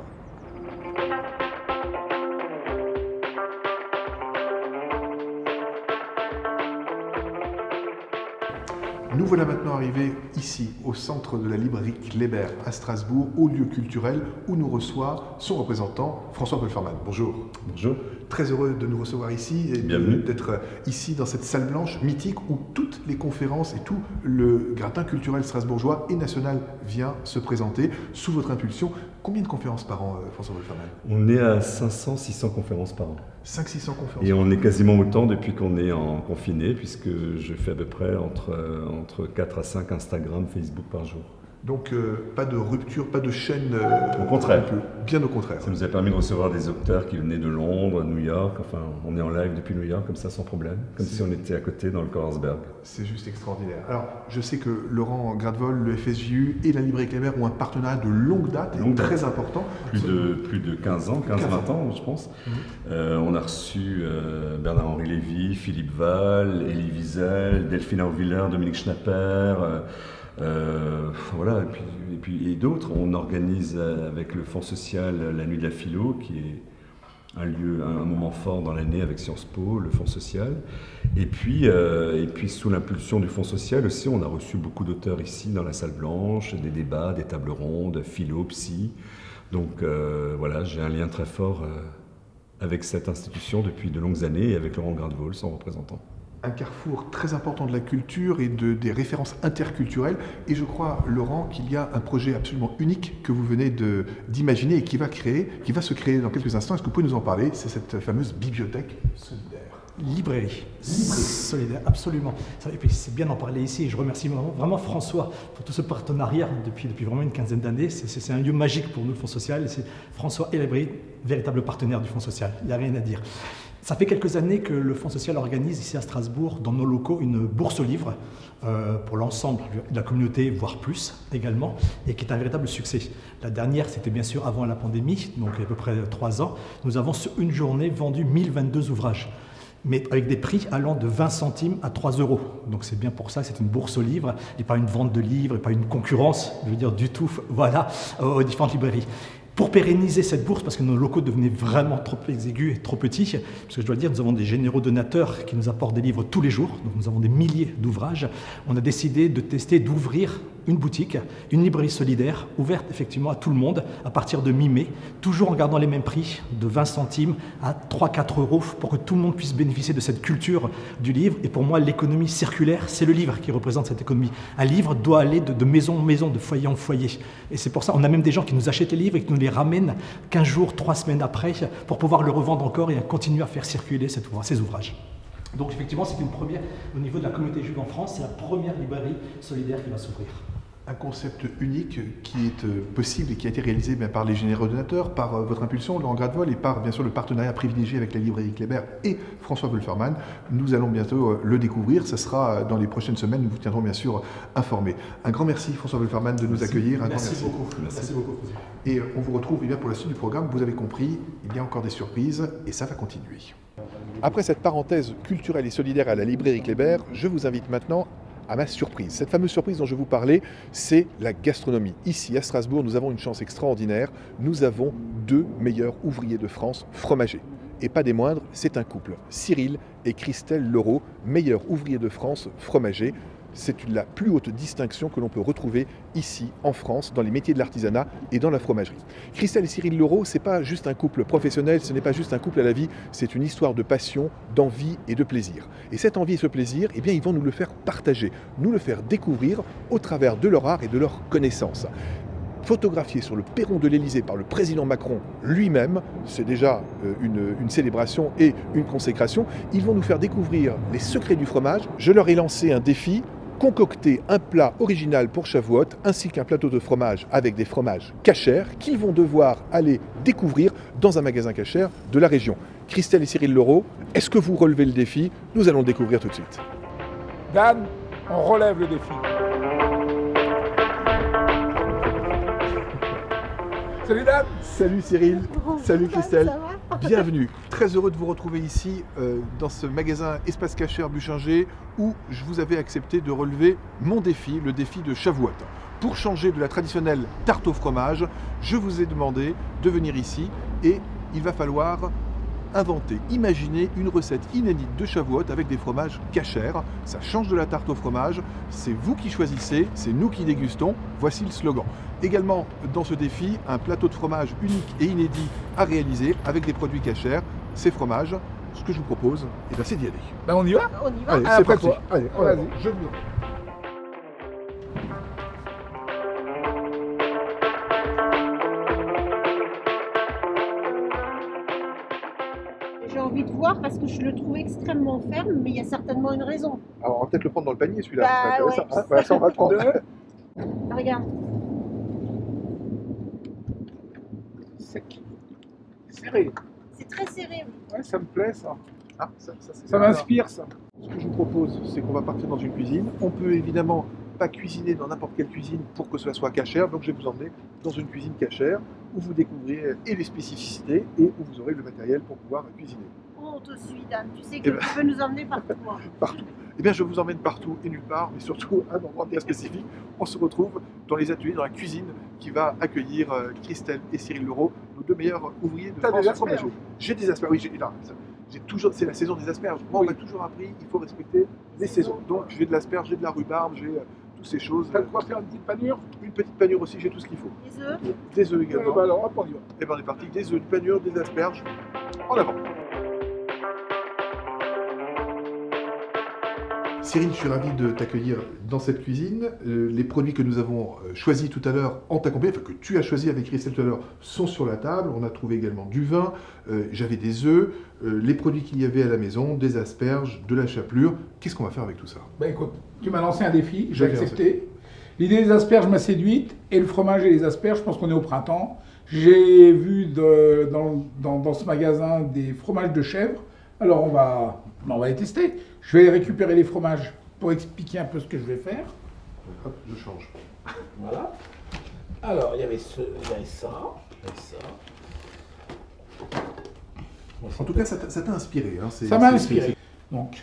Nous voilà maintenant arrivés ici, au centre de la librairie Kléber à Strasbourg, au lieu culturel où nous reçoit son représentant, François Wolfermann. Bonjour. Bonjour. Très heureux de nous recevoir ici et d'être ici dans cette salle blanche mythique où toutes les conférences et tout le gratin culturel strasbourgeois et national vient se présenter sous votre impulsion. Combien de conférences par an, François Wolfermann? On est à 500-600 conférences par an. 500-600 conférences. Et on est quasiment autant depuis qu'on est en confiné, puisque je fais à peu près entre 4 à 5 Instagram, Facebook par jour. Donc pas de rupture, pas de chaîne. Au contraire. Bien au contraire. Ça nous a permis de recevoir des auteurs qui venaient de Londres, New York. Enfin, on est en live depuis New York, comme ça, sans problème. Comme si on était à côté dans le Korsberg. C'est juste extraordinaire. Alors, je sais que Laurent Gradwohl, le FSJU et la librairie Kléber ont un partenariat de longue date et très important. Plus de 15 ans, 15-20 ans, je pense. On a reçu Bernard-Henri Lévy, Philippe Val, Elie Wiesel, Delphine Auwiller, Dominique Schnapper. Voilà, et d'autres. On organise avec le Fonds social la Nuit de la Philo, qui est un moment fort dans l'année avec Sciences Po, le Fonds social. Et puis sous l'impulsion du Fonds social aussi, on a reçu beaucoup d'auteurs ici dans la salle blanche, des débats, des tables rondes, philo, psy. Donc voilà, j'ai un lien très fort avec cette institution depuis de longues années et avec Laurent Gradwohl, son représentant. Un carrefour très important de la culture et des références interculturelles. Et je crois, Laurent, qu'il y a un projet absolument unique que vous venez d'imaginer et qui va se créer dans quelques instants. Est-ce que vous pouvez nous en parler? C'est cette fameuse bibliothèque solidaire. Librairie solidaire, absolument. Et puis c'est bien d'en parler ici. Je remercie vraiment François pour tout ce partenariat depuis vraiment une quinzaine d'années. C'est un lieu magique pour nous, le Fonds social. C'est François et la librairie, véritable partenaire du Fonds social. Il n'y a rien à dire. Ça fait quelques années que le Fonds social organise ici à Strasbourg, dans nos locaux, une bourse aux livres pour l'ensemble de la communauté, voire plus également, et qui est un véritable succès. La dernière, c'était bien sûr avant la pandémie, donc il y a à peu près 3 ans. Nous avons sur une journée vendu 1022 ouvrages, mais avec des prix allant de 20 centimes à 3 €. Donc c'est bien pour ça que c'est une bourse aux livres, et pas une vente de livres, et pas une concurrence, je veux dire, du tout, voilà, aux différentes librairies. Pour pérenniser cette bourse, parce que nos locaux devenaient vraiment trop exigus et trop petits, parce que je dois dire, nous avons des généreux donateurs qui nous apportent des livres tous les jours, donc nous avons des milliers d'ouvrages, on a décidé de tester, d'ouvrir une boutique, une librairie solidaire, ouverte effectivement à tout le monde à partir de mi-mai, toujours en gardant les mêmes prix, de 20 centimes à 3-4 €, pour que tout le monde puisse bénéficier de cette culture du livre. Et pour moi, l'économie circulaire, c'est le livre qui représente cette économie. Un livre doit aller de maison en maison, de foyer en foyer. Et c'est pour ça, on a même des gens qui nous achètent les livres et qui nous les ramènent 15 jours, 3 semaines après, pour pouvoir le revendre encore et continuer à faire circuler ces ouvrages. Donc effectivement, c'est une première, au niveau de la communauté juive en France, c'est la première librairie solidaire qui va s'ouvrir. Un concept unique qui est possible et qui a été réalisé par les généreux donateurs, par votre impulsion, Laurent Gradvoil, et par bien sûr le partenariat privilégié avec la librairie Kléber et François Wolfermann. Nous allons bientôt le découvrir, ça sera dans les prochaines semaines, nous vous tiendrons bien sûr informés. Un grand merci François Wolfermann de nous accueillir. Merci beaucoup. Merci beaucoup. Et on vous retrouve pour la suite du programme. Vous avez compris, il y a encore des surprises et ça va continuer. Après cette parenthèse culturelle et solidaire à la librairie Kléber, je vous invite maintenant à ma surprise. Cette fameuse surprise dont je vous parlais, c'est la gastronomie. Ici, à Strasbourg, nous avons une chance extraordinaire. Nous avons 2 meilleurs ouvriers de France fromagers. Et pas des moindres, c'est un couple. Cyril et Christelle Leroux, meilleurs ouvriers de France fromagers. C'est la plus haute distinction que l'on peut retrouver ici en France, dans les métiers de l'artisanat et dans la fromagerie. Christelle et Cyril Leroux, ce n'est pas juste un couple professionnel, ce n'est pas juste un couple à la vie, c'est une histoire de passion, d'envie et de plaisir. Et cette envie et ce plaisir, eh bien, ils vont nous le faire partager, nous le faire découvrir au travers de leur art et de leur connaissance. Photographié sur le perron de l'Élysée par le président Macron lui-même, c'est déjà une célébration et une consécration. Ils vont nous faire découvrir les secrets du fromage. Je leur ai lancé un défi, concocter un plat original pour Shavuot, ainsi qu'un plateau de fromage avec des fromages cachers qu'ils vont devoir aller découvrir dans un magasin cachère de la région. Christelle et Cyril Leroux, est-ce que vous relevez le défi? Nous allons le découvrir tout de suite. Dan, on relève le défi. Salut Dan. Salut Cyril, salut Christelle, Ça va? bienvenue. Très heureux de vous retrouver ici dans ce magasin Espace Cachère Buchinger où je vous avais accepté de relever mon défi, le défi de Shavuot. Pour changer de la traditionnelle tarte au fromage, je vous ai demandé de venir ici et il va falloir inventer, imaginer une recette inédite de Shavuot avec des fromages cachers. Ça change de la tarte au fromage, c'est vous qui choisissez, c'est nous qui dégustons, voici le slogan. Également dans ce défi, un plateau de fromage unique et inédit à réaliser avec des produits cachers. Ces fromages, ce que je vous propose, c'est d'y aller. Ben on y va. On y va. Allez, c'est Après parti. toi. Allez, on Vas-y, avance. je viens. J'ai envie de voir parce que je le trouve extrêmement ferme, mais il y a certainement une raison. Alors on va peut-être le prendre dans le panier celui-là, Bah, c'est intéressant. ouais. Hein, voilà, ça on va le prendre. Regarde. Sec. Serré. C'est très serré. Ouais, ça me plaît ça. Ah, ça, c'est Ça bien. m'inspire ça. Ce que je vous propose, c'est qu'on va partir dans une cuisine. On peut évidemment pas cuisiner dans n'importe quelle cuisine pour que ce soit cachère, donc je vais vous emmener dans une cuisine cachère où vous découvrirez et les spécificités et où vous aurez le matériel pour pouvoir cuisiner. On te suit, Dan. Tu sais Eh que ben. tu peux nous emmener partout. Hein. Partout. Eh bien, je vous emmène partout et nulle part, mais surtout à un endroit bien spécifique. On se retrouve dans les ateliers, dans la cuisine qui va accueillir Christelle et Cyril Leroux, nos 2 meilleurs ouvriers de T'as France des asperges? fromagers. J'ai des asperges, oui, j'ai toujours, c'est la saison des asperges. Moi, on Oui. m'a toujours appris, il faut respecter les saisons. Donc, j'ai de l'asperge, j'ai de la rhubarbe, j'ai toutes ces choses. T'as de quoi faire une petite panure? Une petite panure aussi, j'ai tout ce qu'il faut. Les œufs. Des œufs également. Bah alors hop, on y va. Et bien, on est parti. Des œufs, une panure, des asperges. En avant. Cyril, je suis ravi de t'accueillir dans cette cuisine. Les produits que nous avons choisis tout à l'heure en t'accompagnant, enfin que tu as choisi avec Christelle tout à l'heure, sont sur la table. On a trouvé également du vin, j'avais des œufs, les produits qu'il y avait à la maison, des asperges, de la chapelure. Qu'est-ce qu'on va faire avec tout ça? Bah écoute, tu m'as lancé un défi, Je j'ai viens, accepté. L'idée des asperges m'a séduite, et le fromage et les asperges, je pense qu'on est au printemps. J'ai vu dans ce magasin des fromages de chèvre Alors on va les tester. Je vais récupérer les fromages pour expliquer un peu ce que je vais faire. Hop, je change. Voilà. Alors, il y avait ça. En tout cas, ça t'a inspiré. Hein, Ça m'a inspiré. Donc,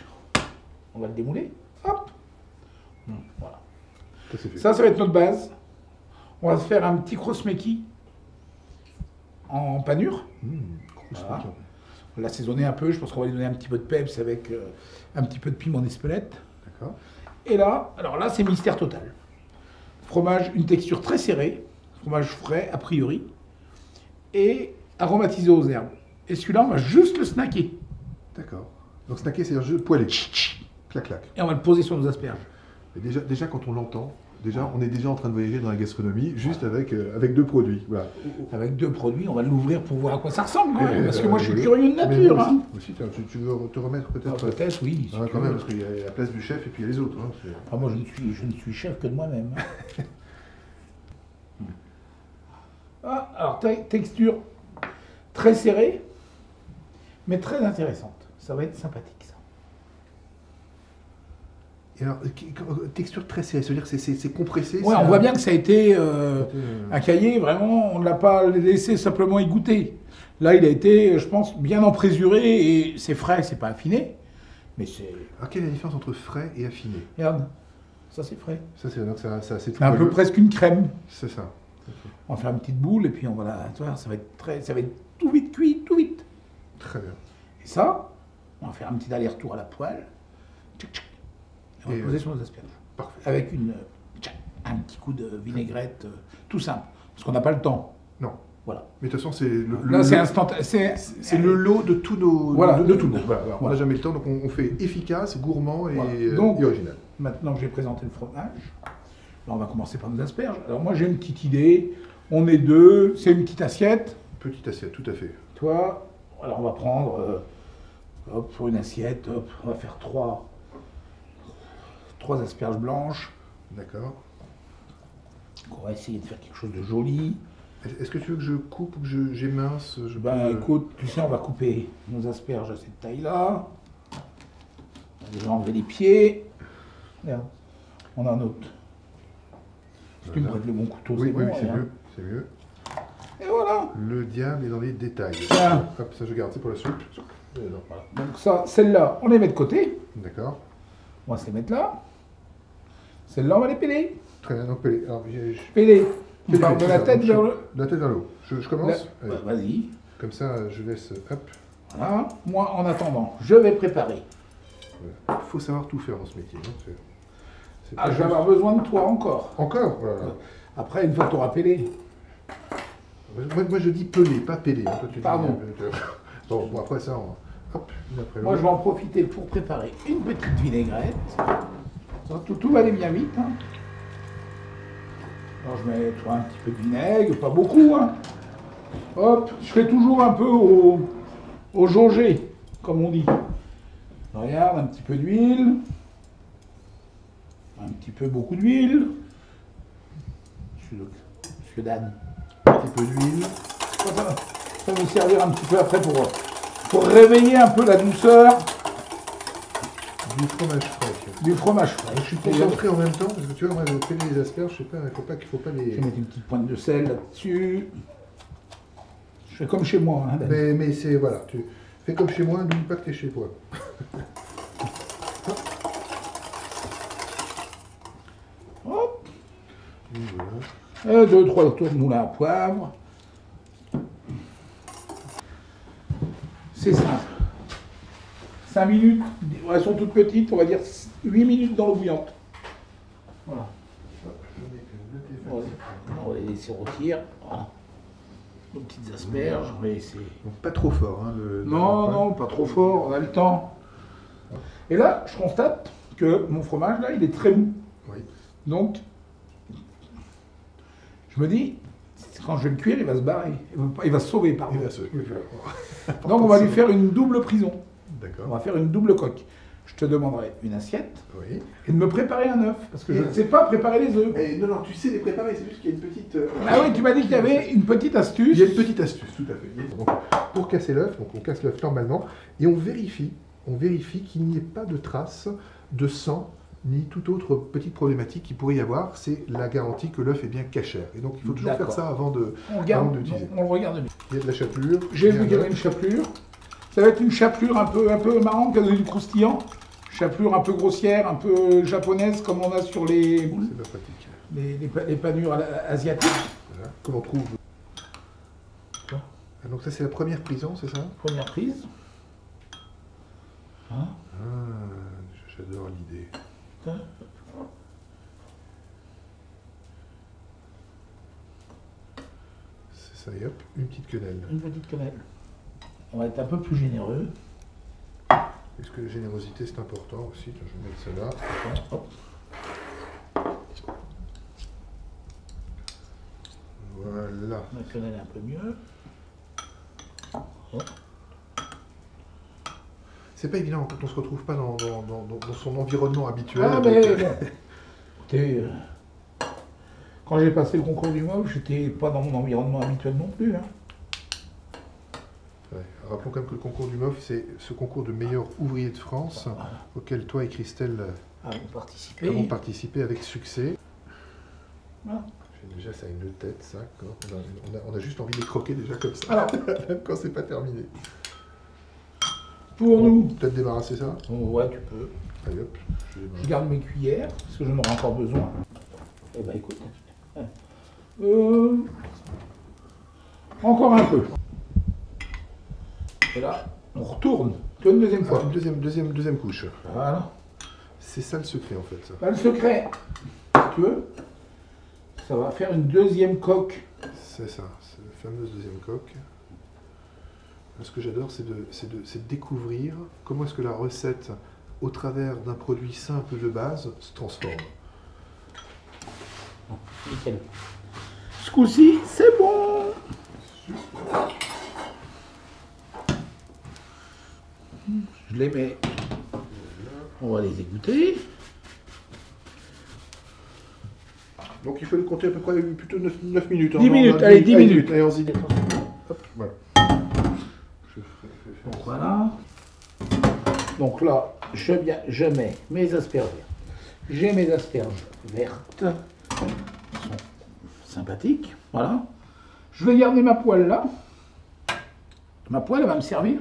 on va le démouler. Hop. Voilà. Ça, c'est fait. Ça va être notre base. On va se faire un petit crossmeki en panure. Voilà. On va l'assaisonner un peu. Je pense qu'on va lui donner un petit peu de peps avec un petit peu de piment d'Espelette. D'accord. Et là, alors là, c'est mystère total. Fromage, une texture très serrée. Fromage frais, a priori. Et aromatisé aux herbes. Et celui-là, on va juste le snacker. D'accord. Donc snacker, c'est-à-dire juste poêler. Clac, clac. Et on va le poser sur nos asperges. Et déjà, quand on l'entend, on est déjà en train de voyager dans la gastronomie, juste avec 2 produits. Voilà. Avec 2 produits, on va l'ouvrir pour voir à quoi ça ressemble. Quand Ouais, même, parce que moi, je suis oui. curieux de Mais nature. moi Hein. aussi, tu veux te remettre peut-être Peut-être, oui. si Ah, tu quand veux. même, parce qu'il y a la place du chef et puis il y a les autres. Hein, Ah, moi, je ne suis chef que de moi-même. Alors, texture très serrée, mais très intéressante. Ça va être sympathique, ça. Et alors, texture très serrée, c'est-à-dire que c'est compressé. Ouais, on voit bien que ça a été un cahier, vraiment, on ne l'a pas laissé simplement y goûter. Là, il a été, je pense, bien emprésuré et c'est frais, c'est pas affiné, mais c'est... Alors, quelle est la différence entre frais et affiné? Regarde, ça c'est frais. Ça, c'est tout C'est un peu moelleux. presque une crème. C'est ça. On va faire une petite boule et puis on va la... Tu vois, ça va être tout vite cuit, tout vite. Très bien. Et ça, on va faire un petit aller-retour à la poêle. Tchic, tchic. Et on va Et, le poser sur nos asperges. Parfait. Avec un petit coup de vinaigrette, tout simple. Parce qu'on n'a pas le temps. Non. Voilà. Mais de toute façon, c'est le Là, c'est instantané. c'est le lot de tous nos... Voilà, de de tout. tout. Voilà, on n'a Voilà. jamais le temps, donc on fait efficace, gourmand et, Voilà. Donc, et original. Maintenant que j'ai présenté le fromage, là, on va commencer par nos asperges. Alors moi, j'ai une petite idée. On est 2, c'est une petite assiette. Petite assiette, tout à fait. Toi, alors on va prendre, hop, pour une assiette, hop, on va faire 3 asperges blanches. D'accord. On va essayer de faire quelque chose de joli. Est-ce que tu veux que je coupe ou que j'émince Ben écoute, tu sais, on va couper nos asperges à cette taille-là. On va déjà enlever les pieds. Regarde, on a un autre. Si tu me prêtes le bon couteau, Oui, c'est oui, bon. c'est regarde. mieux. C'est mieux. Et voilà. Le diable est dans les détails. Tiens. Hop, ça je garde, c'est pour la soupe. Voilà. Donc ça, celles-là, on les met de côté. D'accord. On va se les mettre là. Celles-là, on va les peler. Très bien, donc pelé. Alors, Peler. On pelé, part de c'est la ça. tête Donc, vers le... de la tête vers le haut. Je commence. Allez. Bah, vas-y. Comme ça, je laisse. Hop. Voilà. Moi, en attendant, je vais préparer. Il faut savoir tout faire dans ce métier. Hein. C'est Ah, pas je vais juste- avoir besoin de toi encore. Encore voilà. Après, une fois que tu auras pelé. Moi, je dis peler, pas peler. Hein. Toi, tu dis, Pardon. Bon, après ça, hop, une après Moi, je l'autre. vais en profiter pour préparer une petite vinaigrette. Ça, tout va aller bien vite. Hein. Alors, je mets toi, un petit peu de vinaigre, pas beaucoup. Hein. Hop, je fais toujours un peu au jaugé, comme on dit. Regarde, un petit peu d'huile. Un petit peu beaucoup d'huile. Monsieur Dan. Un petit peu d'huile. Ça va nous servir un petit peu après pour réveiller un peu la douceur Du fromage frais. du fromage frais. Je suis concentré en même temps, parce que tu vois, moi, je peler les asperges, je sais pas, il faut pas Je les... vais mettre une petite pointe de sel là-dessus. Je fais comme chez moi. Hein, Dan. Mais c'est, voilà, tu fais comme chez moi, n'oublie pas que t'es chez toi. Hop. Voilà. 2-3 tours de moulin à poivre. C'est simple. 5 minutes, elles sont toutes petites, on va dire 8 minutes dans l'eau bouillante. Voilà. On va les laisser rôtir. Voilà. Nos petites asperges, on va essayer. Donc pas trop fort. Hein, Non, pas trop fort, on a le temps. Et là, je constate que mon fromage, là, il est très mou. Oui. Donc, je me dis, quand je vais le cuire, il va se barrer. Il va se sauver, pardon. Il va se... Donc, on va lui faire une double prison. On D'accord. va faire une double coque. je te demanderai une assiette Oui. et de me préparer un œuf. Parce que je ne sais pas préparer les œufs. Non, non, tu sais les préparer, c'est juste qu'il y a une petite... Ah oui, tu m'as dit qu'il y avait une petite astuce. Il y a une petite astuce, tout à fait. Donc, pour casser l'œuf, donc on casse l'œuf normalement, et on vérifie qu'il n'y ait pas de traces de sang, ni toute autre petite problématique qu'il pourrait y avoir. C'est la garantie que l'œuf est bien cachère. Et donc il faut toujours faire ça avant d'utiliser. On le regarde bien. Il y a de la chapelure. J'ai vu qu'il y avait une chapelure. Ça va être une chapelure un peu marrante, qui a du croustillant. Chapelure un peu grossière, un peu japonaise, comme on a sur C'est pas pratique. les panures asiatiques. Voilà. Comme on trouve. Ah, donc ça c'est la première prison, c'est ça? Première prise. Hein? Ah, j'adore l'idée. C'est ça, et hop, une petite quenelle. Une petite quenelle. On va être un peu plus généreux. Est-ce que la générosité c'est important aussi? Je vais mettre ça là. Hop. Voilà. La quenelle est un peu mieux. Hop. C'est pas évident quand on se retrouve pas dans son environnement habituel. Ah, mais bon. Écoutez, quand j'ai passé le concours du MOF, j'étais pas dans mon environnement habituel non plus. Hein. Ouais. Rappelons quand même que le concours du MOF, c'est ce concours de meilleur ouvrier de France, auquel toi et Christelle avons participé avec succès. Voilà. Déjà, ça a une tête, ça. On a juste envie de les croquer déjà comme ça, Alors, même quand c'est pas terminé. pour nous, Peut-être débarrasser ça? ouais, tu peux. Allez hop, Je garde mes cuillères, parce que j'en aurai encore besoin. Eh ben écoute. Encore un peu. Et là, on retourne. Une deuxième fois. Une deuxième couche. Voilà. C'est ça le secret en fait. Ça. Là, le secret, si tu veux, ça va faire une deuxième coque. C'est ça, c'est la fameuse deuxième coque. Ce que j'adore, c'est de découvrir comment est-ce que la recette, au travers d'un produit simple de base, se transforme. Nickel. Ce coup-ci, c'est bon. Je les mets. On va les égoutter. Donc il faut le compter à peu près plutôt 9 minutes. 10 minutes, allez, 10 minutes. Allez, on se dit. Hop, voilà. Donc voilà. Donc là, je mets mes asperges vertes. J'ai mes asperges vertes. Elles sont sympathiques. Voilà. Je vais garder ma poêle là. Ma poêle, elle va me servir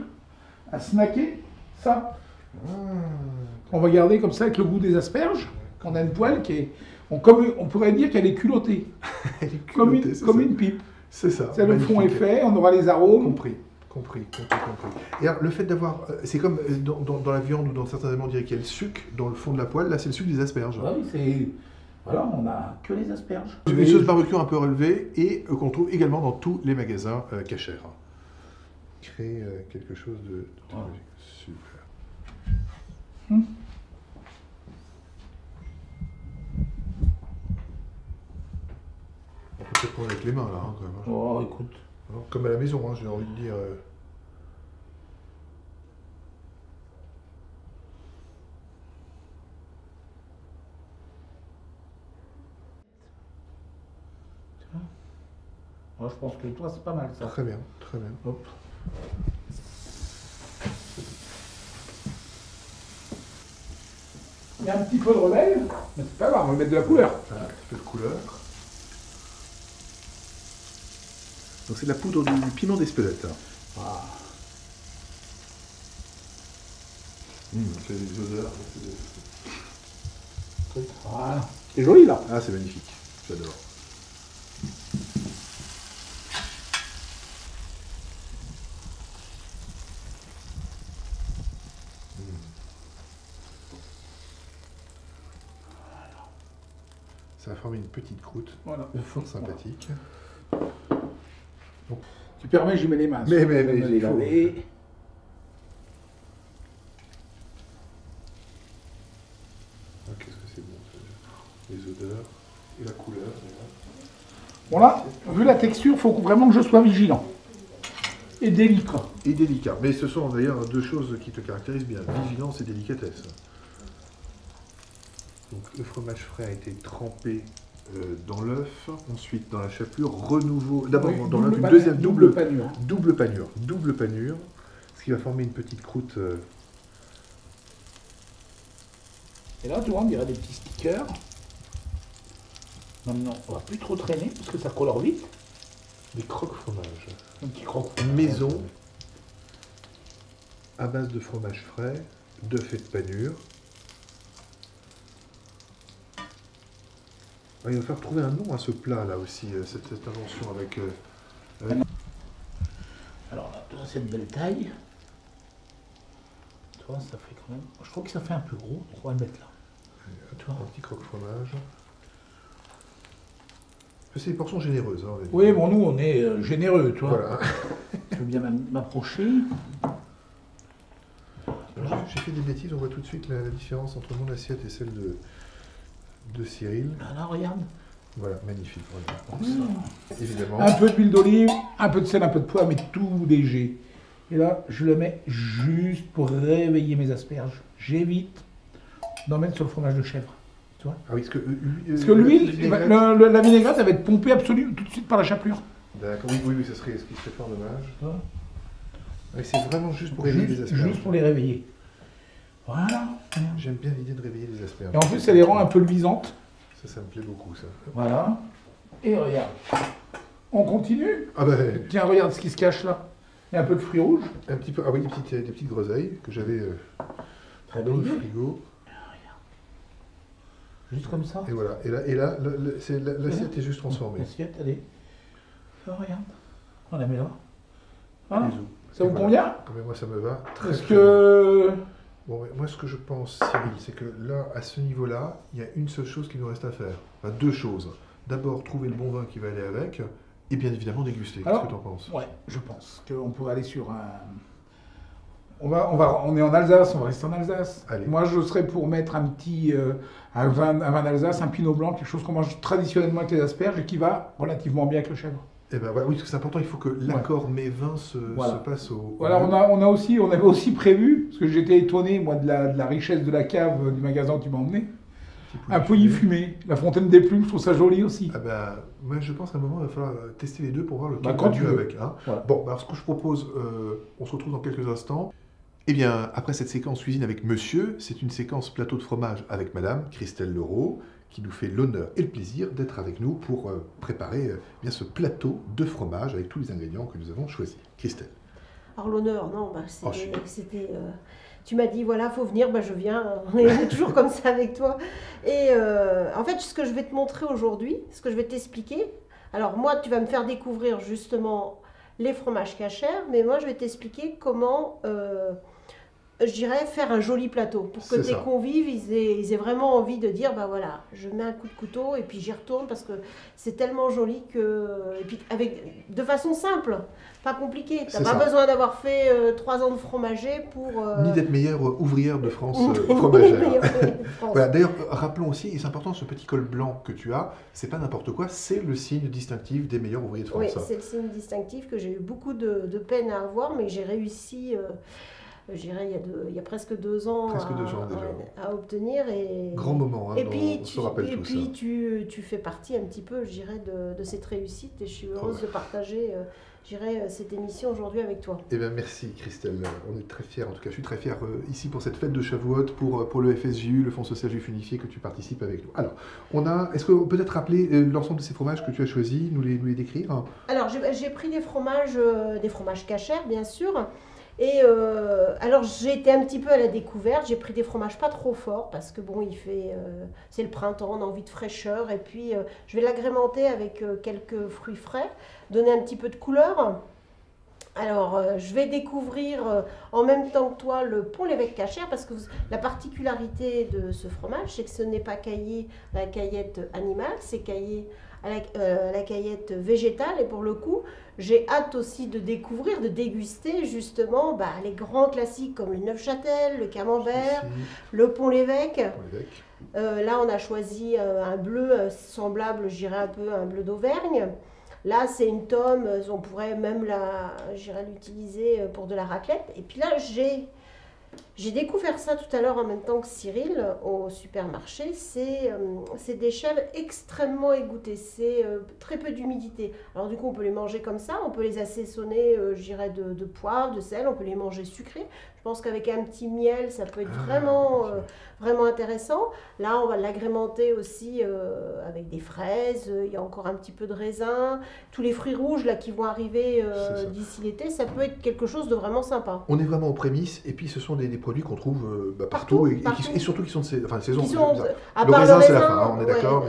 à snacker ça. On va garder comme ça avec le goût des asperges. On a une poêle qui est... on pourrait dire qu'elle est culottée. Elle est culottée, comme une pipe. C'est ça. Le fond est fait, on aura les arômes. Compris. Et alors, le fait d'avoir... C'est comme dans la viande ou dans certains aliments, on dirait qu'il y a le sucre dans le fond de la poêle. Là, c'est le sucre des asperges. Ah oui, c'est... Voilà, on n'a que les asperges. Une sauce barbecue un peu relevée et qu'on trouve également dans tous les magasins cachers. Créer quelque chose de super. On peut peut-être prendre avec les mains là, quand même. Oh, écoute. Alors, comme à la maison, j'ai envie de dire. Moi, je pense que toi, c'est pas mal ça. Très bien. Hop. Il y a un petit peu de rebelle, mais c'est pas grave, on va mettre de la couleur. Voilà, un petit peu de couleur. Donc c'est de la poudre du piment d'Espelette. Ah. C'est des odeurs. Voilà. C'est joli là. Ah, c'est magnifique. J'adore. Ça va former une petite croûte. Voilà. Fort sympathique. Donc, tu permets, j'y mets les mains. Mais il faut. Ah, qu'est-ce que c'est bon ça. Les odeurs et la couleur. Bon là, vu la texture, il faut vraiment que je sois vigilant. Et délicat. Et délicat. Mais ce sont d'ailleurs deux choses qui te caractérisent bien, vigilance et délicatesse. Donc le fromage frais a été trempé dans l'œuf, ensuite dans la chapelure, renouveau, d'abord Oui, dans l'œuf, une panure, deuxième double panure. double panure, ce qui va former une petite croûte. Et là, tu vois, on dirait des petits stickers. Maintenant, on va plus trop traîner parce que ça colore vite. Des croque-fromages. Un petit croque. Maison, à base de fromage frais, d'œufs et de panure. Il va falloir trouver un nom à ce plat là aussi, cette invention avec... Alors là, tu vois cette belle taille. Tu vois, ça fait quand même... Je trouve que ça fait un peu gros. On va le mettre là. Tu vois. Un petit croque-fromage. C'est des portions généreuses. Hein, Oui, bon, nous, on est généreux, tu vois. Voilà. Je veux bien m'approcher. J'ai fait des bêtises, on voit tout de suite la différence entre mon assiette et celle de Cyril. Là, regarde. Voilà, magnifique. Voilà. Mmh. Évidemment. Un peu d'huile d'olive, un peu de sel, un peu de poivre, mais tout léger. Et là, je le mets juste pour réveiller mes asperges. J'évite d'en mettre sur le fromage de chèvre. Tu vois. Ah oui, Parce que l'huile, la vinaigrette, elle va être pompée absolument tout de suite par la chapelure. D'accord, oui, ça serait ce qui serait fort dommage. Ouais. Oui, c'est vraiment juste pour réveiller les asperges. Juste pour les réveiller. Voilà. J'aime bien l'idée de réveiller les asperges. Et en plus, ça les rend un peu luisantes. Ça me plaît beaucoup, ça. Voilà. Et regarde. On continue. Ah bah, Tiens, regarde ce qui se cache là. Il y a un peu de fruits rouges. un petit peu, ah oui, des petites groseilles que j'avais dans le frigo. Juste comme ça. Et voilà, et là l'assiette est juste transformée. L'assiette, allez. Oh, regarde. On la met là. Voilà. Bisous. Ça vous Et voilà. convient? Ah, mais moi, ça me va très Parce très bien. que... Bon, moi, ce que je pense, Cyril, c'est que là, à ce niveau-là, il y a une seule chose qui nous reste à faire. Enfin, deux choses. D'abord, trouver le bon vin qui va aller avec, et bien évidemment déguster. Qu'est-ce Alors, que tu en penses? Ouais, je pense qu'on pourrait aller sur un... On est en Alsace, on va rester en Alsace. Allez. Moi, je serais pour mettre un petit un vin d'Alsace, un pinot blanc, quelque chose qu'on mange traditionnellement avec les asperges et qui va relativement bien avec le chèvre. Eh ben, voilà, oui, parce que c'est important, il faut que l'accord mets-vins se passe au... Voilà, on avait aussi prévu, parce que j'étais étonné, moi, de la richesse de la cave du magasin où tu m'as emmené, un pouilly fumé, la fontaine des plumes, je trouve ça joli aussi. Ah ben, moi je pense qu'à un moment il va falloir tester les deux pour voir lequel Bah, quand va tu mieux veux. avec. Hein. Voilà. Bon, alors ce que je propose, on se retrouve dans quelques instants. Eh bien, après cette séquence cuisine avec monsieur, c'est une séquence plateau de fromage avec madame, Christelle Leroux, qui nous fait l'honneur et le plaisir d'être avec nous pour préparer bien ce plateau de fromage avec tous les ingrédients que nous avons choisis. Christelle. Alors l'honneur, non, bah, Oh, c'était... tu m'as dit, voilà, faut venir, bah, je viens. On est toujours comme ça avec toi. Et en fait, ce que je vais te montrer aujourd'hui, ce que je vais t'expliquer, alors moi, tu vas me faire découvrir justement les fromages cachers, mais moi, je vais t'expliquer comment... je dirais faire un joli plateau pour que tes convives ils aient vraiment envie de dire bah voilà, je mets un coup de couteau et puis j'y retourne parce que c'est tellement joli que et puis de façon simple, pas compliqué. T'as pas besoin d'avoir fait 3 ans de fromager pour ni d'être meilleure ouvrière de France ni fromagère. meilleure ouvrière de France. Voilà, d'ailleurs, rappelons aussi, et c'est important, ce petit col blanc que tu as, c'est pas n'importe quoi, c'est le signe distinctif des meilleurs ouvriers de France. Oui, c'est le signe distinctif que j'ai eu beaucoup de peine à avoir, mais j'ai réussi. Je dirais, il y a presque 2 ans, à obtenir. Et, grand moment, hein, et puis, on se rappelle et tout puis ça. tu fais partie un petit peu, je dirais, de cette réussite. Et je suis heureuse de partager, je dirais, cette émission aujourd'hui avec toi. Eh bien, merci Christelle. On est très fiers, en tout cas, je suis très fier ici pour cette fête de Shavuot, pour le FSJU, le Fonds Social Juif Unifié, que tu participes avec nous. Alors, est-ce qu'on peut peut-être rappeler l'ensemble de ces fromages que tu as choisis, nous les décrire? Alors, j'ai pris des fromages cachers, bien sûr. Et alors j'ai été un petit peu à la découverte, j'ai pris des fromages pas trop forts parce que bon c'est le printemps, on a envie de fraîcheur et puis je vais l'agrémenter avec quelques fruits frais, donner un petit peu de couleur. Alors je vais découvrir en même temps que toi le Pont-l'Évêque cachère parce que la particularité de ce fromage c'est que ce n'est pas caillé à la caillette animale, c'est caillé à la caillette végétale et pour le coup j'ai hâte aussi de découvrir, de déguster justement les grands classiques comme le Neufchâtel, le Camembert, le Pont-l'Évêque. Là on a choisi un bleu semblable, je dirais un peu un bleu d'Auvergne. Là, c'est une tome, on pourrait même l'utiliser pour de la raclette. Et puis là, j'ai découvert ça tout à l'heure en même temps que Cyril au supermarché. C'est des chèvres extrêmement égouttées. C'est très peu d'humidité. Alors du coup, on peut les manger comme ça. On peut les assaisonner, je dirais, de poivre, de sel. On peut les manger sucrés. Je pense qu'avec un petit miel, ça peut être vraiment intéressant. Là, on va l'agrémenter aussi avec des fraises. Il y a encore un petit peu de raisin. Tous les fruits rouges là, qui vont arriver d'ici l'été, ça peut être quelque chose de vraiment sympa. On est vraiment aux prémices. Et puis, ce sont des produits qu'on trouve partout. Et surtout qui sont de saison. Le raisin, c'est la fin, hein, on est d'accord.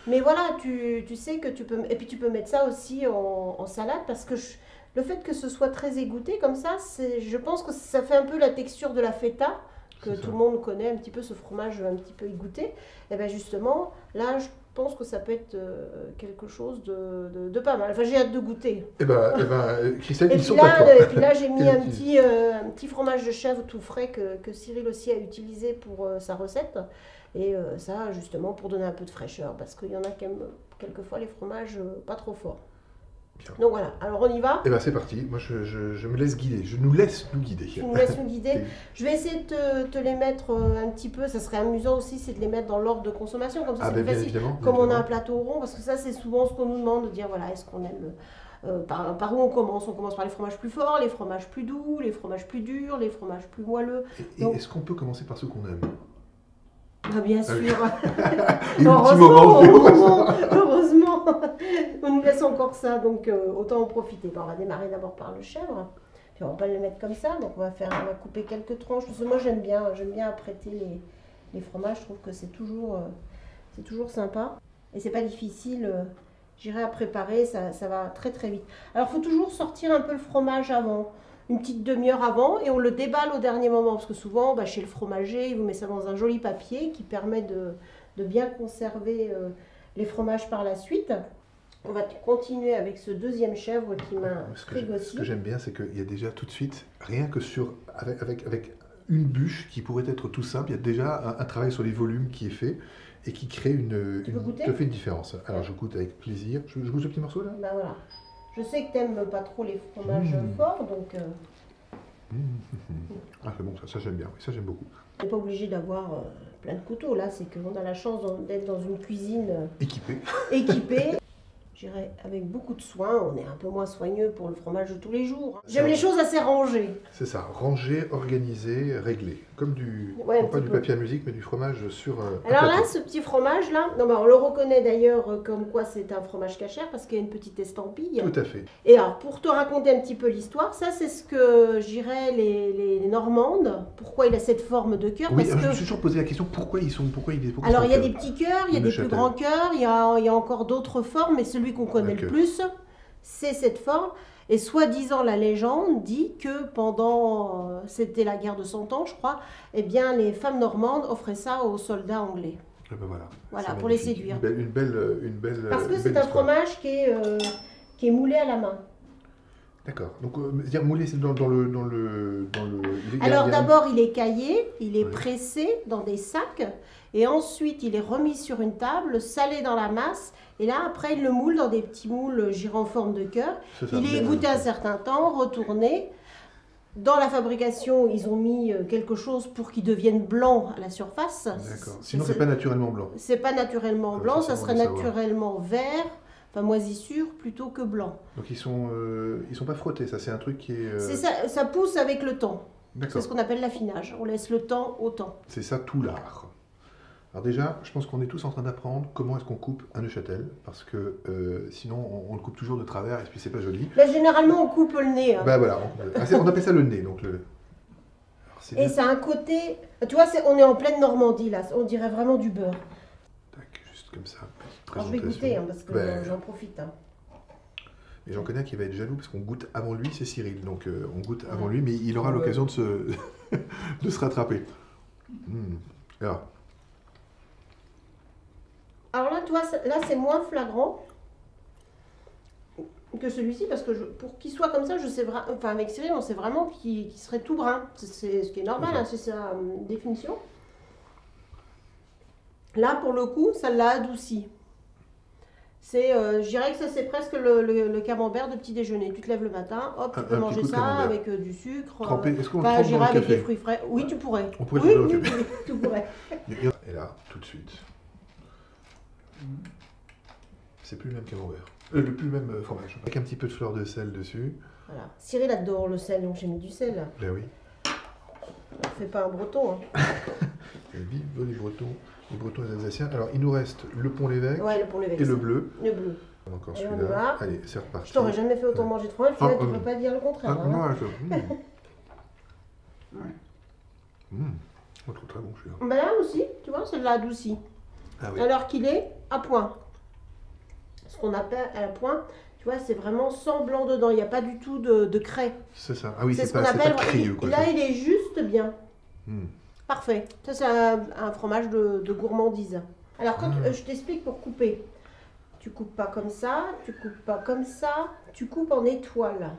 Mais voilà, tu sais que tu peux... Et puis, tu peux mettre ça aussi en salade parce que... Le fait que ce soit très égoutté comme ça, je pense que ça fait un peu la texture de la feta, que tout le monde connaît un petit peu, ce fromage un petit peu égoutté. Et bien justement, là, je pense que ça peut être quelque chose de pas mal. Enfin, j'ai hâte de goûter. Christelle, ils sont à toi. Et puis là, j'ai mis un petit fromage de chèvre tout frais que Cyril aussi a utilisé pour sa recette. Et ça, justement, pour donner un peu de fraîcheur, parce qu'il y en a qui aiment quelquefois les fromages pas trop forts. Bien. Donc voilà, alors on y va. Et bien c'est parti, moi je me laisse guider, je nous laisse nous guider. Tu nous laisses nous guider. Je vais essayer de te les mettre un petit peu, ça serait amusant aussi, c'est de les mettre dans l'ordre de consommation, comme ça c'est plus facile. Évidemment, comme on a un plateau rond, parce que ça c'est souvent ce qu'on nous demande, de dire voilà, est-ce qu'on aime, par où on commence par les fromages plus forts, les fromages plus doux, les fromages plus durs, les fromages plus moelleux. Et est-ce qu'on peut commencer par ceux qu'on aime? Ah, bien sûr. Heureusement, on nous laisse encore ça, donc autant en profiter. Bon, on va démarrer d'abord par le chèvre, puis on va pas le mettre comme ça, donc on va couper quelques tranches. Parce que moi j'aime bien apprêter les fromages, je trouve que c'est toujours sympa. Et c'est pas difficile, j'irai à préparer, ça va très très vite. Alors il faut toujours sortir un peu le fromage avant. Une petite demi-heure avant et on le déballe au dernier moment parce que souvent chez le fromager il vous met ça dans un joli papier qui permet de bien conserver les fromages par la suite. On va continuer avec ce deuxième chèvre qui m'intrigue aussi. Ce que j'aime bien, c'est qu'il y a déjà tout de suite, rien que avec une bûche qui pourrait être tout simple, il y a déjà un travail sur les volumes qui est fait et qui crée fait une différence. Alors je goûte avec plaisir. Je goûte ce petit morceau là. Ben voilà. Je sais que tu n'aimes pas trop les fromages forts, donc... Ah c'est bon, ça j'aime bien, ça j'aime beaucoup. On n'est pas obligé d'avoir plein de couteaux, là c'est qu'on a la chance d'être dans une cuisine équipée. J'irai avec beaucoup de soin, on est un peu moins soigneux pour le fromage de tous les jours. J'aime les choses assez rangées. C'est ça, rangé, organisé, réglé. Comme pas du papier à musique, mais du fromage sur alors là, ce petit fromage là, on le reconnaît d'ailleurs comme quoi c'est un fromage cachère parce qu'il y a une petite estampille. Tout à fait. Et alors, pour te raconter un petit peu l'histoire, ça c'est ce que j'irais les Normandes, pourquoi il a cette forme de cœur. Oui, je me suis toujours posé la question, pourquoi il est alors il y a des petits cœurs, il y a des plus grands cœurs, il y a encore d'autres formes, mais celui qu'on connaît le plus, c'est cette forme. Et soi-disant, la légende dit que pendant, c'était la guerre de 100 ans, je crois, eh bien, les femmes normandes offraient ça aux soldats anglais. Et ben voilà, pour les séduire. Une belle parce que c'est un fromage qui est moulé à la main. D'accord. Donc, dire moulé, c'est dans le... Alors d'abord, il est caillé, il est pressé dans des sacs, et ensuite, il est remis sur une table, salé dans la masse, et là, après, il le moule dans des petits moules girant en forme de cœur. Il est égoutté un certain temps, retourné. Dans la fabrication, ils ont mis quelque chose pour qu'il devienne blanc à la surface. D'accord. Sinon, c'est pas naturellement blanc. C'est pas naturellement blanc, ça serait naturellement vert. Enfin, moisissure plutôt que blanc. Donc ils sont pas frottés, ça c'est un truc qui est... C'est ça, ça pousse avec le temps. D'accord. C'est ce qu'on appelle l'affinage. On laisse le temps au temps. C'est ça tout l'art. Alors déjà, je pense qu'on est tous en train d'apprendre comment est-ce qu'on coupe un Neuchâtel, parce que sinon on le coupe toujours de travers et puis c'est pas joli. Là, généralement on coupe le nez. Hein. Ben voilà, on appelle ça le nez. Donc et ça a un côté... Tu vois, on est en pleine Normandie là, on dirait vraiment du beurre. Tac, juste comme ça. Alors, je vais goûter hein, parce que j'en profite. Hein. Et j'en connais un qui va être jaloux parce qu'on goûte avant lui, c'est Cyril. Donc on goûte avant lui, mais il aura l'occasion de se rattraper. Alors là, tu vois, là c'est moins flagrant que celui-ci parce que pour qu'il soit comme ça, je sais vraiment, enfin avec Cyril, on sait vraiment qu'il serait tout brun. C'est ce qui est normal, hein, c'est sa définition. Là, pour le coup, ça l'a adouci. Je dirais que ça c'est presque le camembert de petit déjeuner. Tu te lèves le matin, hop, tu peux Un manger petit coup de ça camembert. avec du sucre. Trempé. Est-ce qu'on le Enfin, trempe j'irais dans le avec des café? fruits frais. Oui, tu pourrais. On pourrait Oui, le tremper oui, dans le oui, tu pourrais. Et là, tout de suite. C'est plus le même camembert. Plus le même fromage. Avec un petit peu de fleur de sel dessus. Voilà. Cyril adore le sel, donc j'ai mis du sel. Ben oui. On fait pas un breton. Hein. Vive les Bretons et les Alsaciens. Alors, il nous reste le pont-l'évêque Ouais, le pont l'évêque. et le bleu. Le bleu. Encore Et on y celui-là. va. Allez, c'est reparti. Je t'aurais jamais fait autant Ouais. manger de fromage, puis là, Ah, tu peux pas dire le contraire. Ah, hein. moi, on trouve très bon celui-là. Ben là aussi, tu vois, c'est de la adoucie. Ah oui. Alors qu'il est à point. Ce qu'on appelle à point, tu vois, c'est vraiment sans blanc dedans. Il n'y a pas du tout de craie. C'est ça. Ah oui, c'est c'est ce qu'on pas appelle. crieux, quoi. Là, il est juste bien. Hmm. Parfait. Ça, c'est un fromage de gourmandise. Alors, quand Mm. je t'explique pour couper, tu coupes pas comme ça, tu coupes pas comme ça, tu coupes en étoile.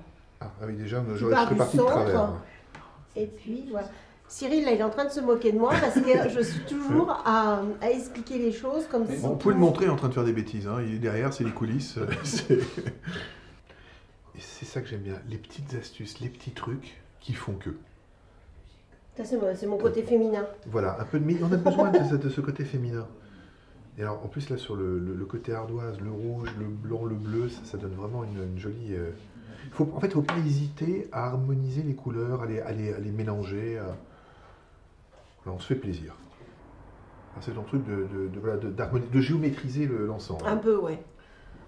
Ah oui, déjà, pars je serais du parti de centre. travers. Et puis, voilà. Cyril, là, il est en train de se moquer de moi parce que je suis toujours à expliquer les choses comme si. Bon, on pouvait le montrer en train de faire des bêtises. Hein. Il est derrière, c'est les coulisses. Et c'est ça que j'aime bien. Les petites astuces, les petits trucs qui font que. Ça, c'est mon côté féminin. Voilà, un peu de on a besoin de ce côté féminin. Et alors, en plus, là, sur le côté ardoise, le rouge, le blanc, le bleu, ça donne vraiment une jolie. En fait, il ne faut pas hésiter à harmoniser les couleurs, à les mélanger. Voilà, on se fait plaisir. Alors, c'est un truc de géométriser l'ensemble. Un peu, ouais.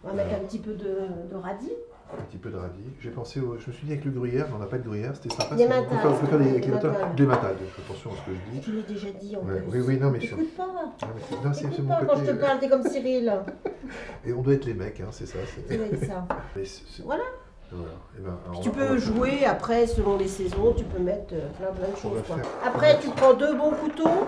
On va mettre un petit peu de radis. Un petit peu de radis. Je me suis dit avec le gruyère, mais on n'a pas de gruyère, c'était sympa. Des On matades. peut faire avec les Des matades. matades. Des matades, attention à ce que je dis. Tu l'as déjà dit en Ouais, plus. oui, non, mais je- T'écoutes pas. Non, mais c'est T'écoutes mon pas quand je te côté. parle, t'es comme Cyril. Et on doit être les mecs, hein, c'est ça. Tu vas dire ça. Mais Voilà. Voilà. Eh ben, alors, Tu on peux va- jouer après, selon les saisons, tu peux mettre plein de On choses. va quoi. faire- Après, tu prends 2 bons couteaux.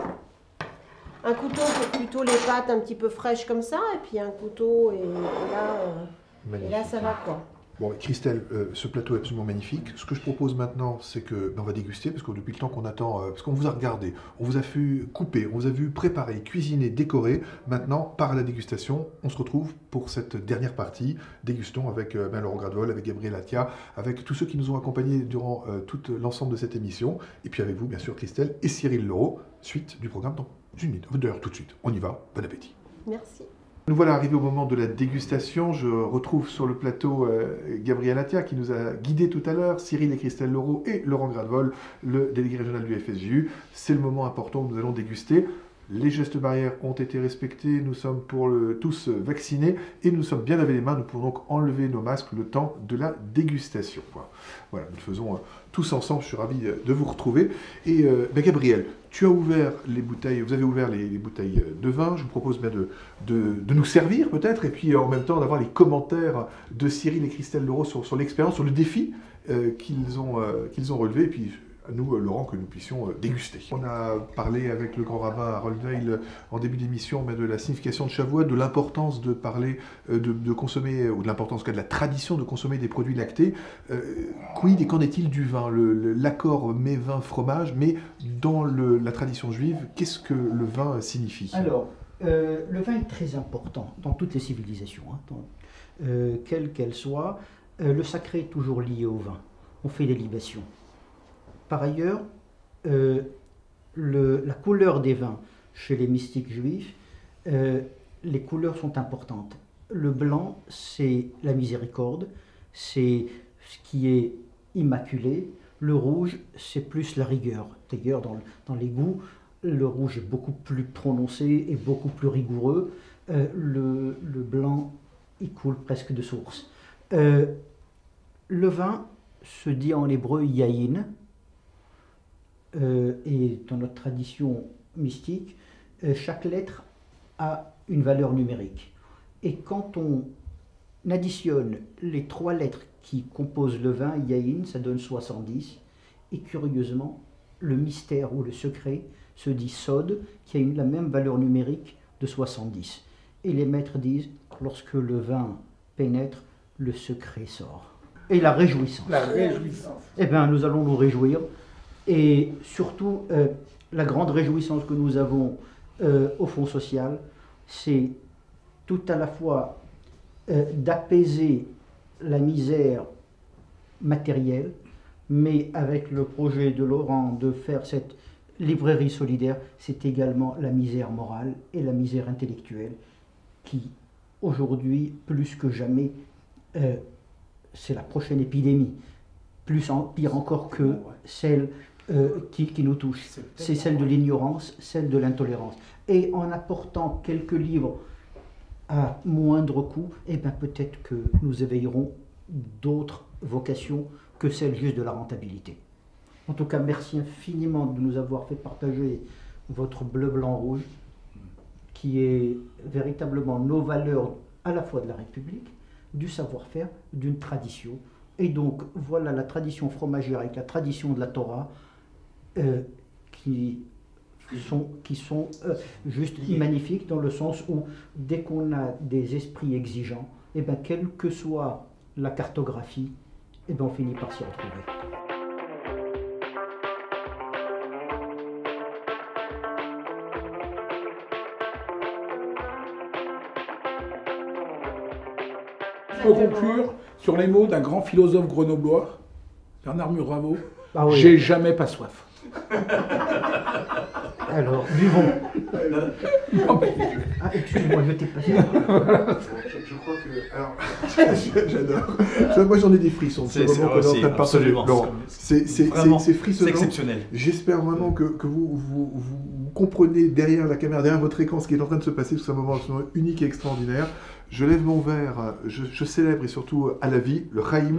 Un couteau pour plutôt les pâtes un petit peu fraîches comme ça, et puis un couteau, et là ça va quoi. Bon, Christelle, ce plateau est absolument magnifique. Ce que je propose maintenant, c'est que on va déguster, parce que depuis le temps qu'on attend, parce qu'on vous a regardé, on vous a vu couper, on vous a vu préparer, cuisiner, décorer. Maintenant, par la dégustation, on se retrouve pour cette dernière partie. Dégustons avec Laurent Gradvol, avec Gabriel Attia, avec tous ceux qui nous ont accompagnés durant tout l'ensemble de cette émission. Et puis avec vous, bien sûr, Christelle et Cyril Leroux. Suite du programme dans une minute. D'ailleurs, tout de suite. On y va. Bon appétit. Merci. Nous voilà arrivés au moment de la dégustation. Je retrouve sur le plateau Gabriel Attia qui nous a guidés tout à l'heure, Cyril et Christelle Leroux et Laurent Gradvol, le délégué régional du FSJU. C'est le moment important où nous allons déguster. Les gestes barrières ont été respectés, nous sommes tous vaccinés et nous sommes bien lavés les mains. Nous pouvons donc enlever nos masques le temps de la dégustation. Voilà, nous le faisons tous ensemble. Je suis ravi de vous retrouver. Et Gabriel, tu as ouvert les bouteilles, vous avez ouvert les bouteilles de vin. Je vous propose de nous servir peut-être et puis en même temps d'avoir les commentaires de Cyril et Christelle Leroux sur l'expérience, sur le défi qu'ils ont relevé. Et puis à nous, Laurent, que nous puissions déguster. On a parlé avec le grand rabbin Harold Weil en début d'émission de la signification de Shavuot, de l'importance de parler, de consommer, ou de l'importance en tout cas de la tradition de consommer des produits lactés. Quid et qu'en est-il du vin? L'accord mets vin fromage, mais dans la tradition juive, qu'est-ce que le vin signifie? Alors, le vin est très important dans toutes les civilisations, quelles qu'elles soient. Le sacré est toujours lié au vin. On fait des libations. Par ailleurs, la couleur des vins chez les mystiques juifs, les couleurs sont importantes. Le blanc, c'est la miséricorde, c'est ce qui est immaculé. Le rouge, c'est plus la rigueur. D'ailleurs, dans les goûts, le rouge est beaucoup plus prononcé et beaucoup plus rigoureux. Le blanc, il coule presque de source. Le vin se dit en hébreu yaïn. Et dans notre tradition mystique, chaque lettre a une valeur numérique. Et quand on additionne les 3 lettres qui composent le vin, yaïn, ça donne 70. Et curieusement, le mystère ou le secret se dit sod, qui a la même valeur numérique de 70. Et les maîtres disent, lorsque le vin pénètre, le secret sort. Et la réjouissance. La réjouissance. Eh bien, nous allons nous réjouir. Et surtout, la grande réjouissance que nous avons au Fonds social, c'est tout à la fois d'apaiser la misère matérielle, mais avec le projet de Laurent de faire cette librairie solidaire, c'est également la misère morale et la misère intellectuelle qui, aujourd'hui, plus que jamais, c'est la prochaine épidémie, pire encore que celle qui nous touche. C'est celle de l'ignorance, celle de l'intolérance. Et en apportant quelques livres à moindre coût, eh bien peut-être que nous éveillerons d'autres vocations que celle juste de la rentabilité. En tout cas, merci infiniment de nous avoir fait partager votre bleu, blanc, rouge, qui est véritablement nos valeurs à la fois de la République, du savoir-faire, d'une tradition. Et donc, voilà la tradition fromagère avec la tradition de la Torah qui sont juste magnifiques dans le sens où, dès qu'on a des esprits exigeants, et bien, quelle que soit la cartographie, et bien, on finit par s'y retrouver. Pour conclure, sur les mots d'un grand philosophe grenoblois, Bernard Muraveau, Ah oui. j'ai jamais pas soif. Alors, buvons. Non, mais- Ah, excuse-moi, je t'ai passé. Je crois que. Alors, j'adore. Moi, j'en ai des frissons. C'est vraiment qu'on est en aussi, train de partager. absolument. Laurent, Vraiment, c'est c'est frissonnant. exceptionnel. J'espère vraiment que vous comprenez derrière la caméra, derrière votre écran, ce qui est en train de se passer. C'est un moment absolument unique et extraordinaire. Je lève mon verre, je célèbre et surtout à la vie, le Chaim.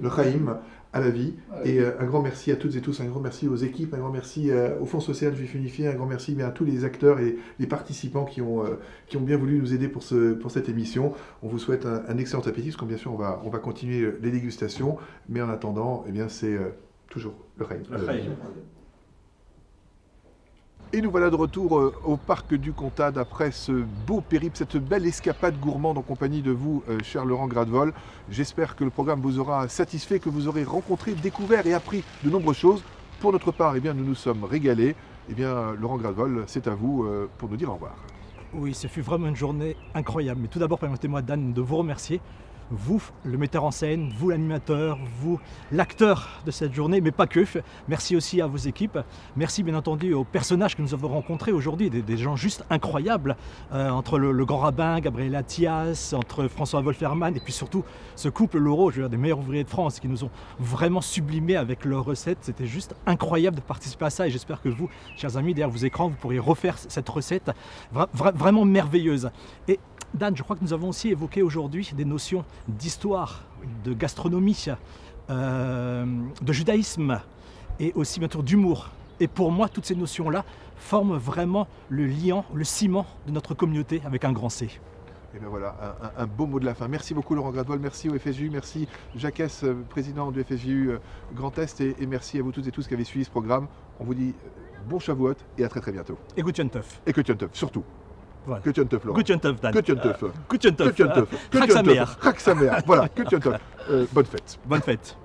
Le Chaim, à la vie. Et un grand merci à toutes et tous, un grand merci aux équipes, un grand merci au Fonds social Juif Unifié, un grand merci à tous les acteurs et les participants qui ont bien voulu nous aider pour cette émission. On vous souhaite un excellent appétit, parce que bien sûr on va continuer les dégustations, mais en attendant, eh bien c'est toujours le Chaim. Et nous voilà de retour au parc du Comtade après ce beau périple, cette belle escapade gourmande en compagnie de vous, cher Laurent Gradwohl. J'espère que le programme vous aura satisfait, que vous aurez rencontré, découvert et appris de nombreuses choses. Pour notre part, eh bien, nous nous sommes régalés. Eh bien, Laurent Gradwohl, c'est à vous pour nous dire au revoir. Oui, ce fut vraiment une journée incroyable. Mais tout d'abord, permettez-moi, Dan, de vous remercier. Vous, le metteur en scène, vous, l'animateur, vous, l'acteur de cette journée, mais pas que. Merci aussi à vos équipes. Merci bien entendu aux personnages que nous avons rencontrés aujourd'hui, des gens juste incroyables, entre le grand rabbin, Gabriel Attias, entre François Wolfermann, et puis surtout ce couple Laureau, je veux dire, des meilleurs ouvriers de France, qui nous ont vraiment sublimés avec leurs recettes. C'était juste incroyable de participer à ça, et j'espère que vous, chers amis, derrière vos écrans, vous pourrez refaire cette recette vraiment merveilleuse. Et Dan, je crois que nous avons aussi évoqué aujourd'hui des notions d'histoire, de gastronomie, de judaïsme et aussi bien sûr d'humour. Et pour moi, toutes ces notions-là forment vraiment le liant, le ciment de notre communauté avec un grand C. Et bien voilà, un beau mot de la fin. Merci beaucoup Laurent Gradwohl, merci au FSJU, merci Jacques S, président du FSJU Grand Est, et merci à vous toutes et tous qui avez suivi ce programme. On vous dit bon Shavuot et à très très bientôt. Et Guten Tov. Et que Tov, surtout. Voilà. Que Tov, Laurent. Guten Tov, Dan. Guten Tov. Guten Tov. Chag Sameach. Voilà, que Tov. Bonne fête. Bonne fête.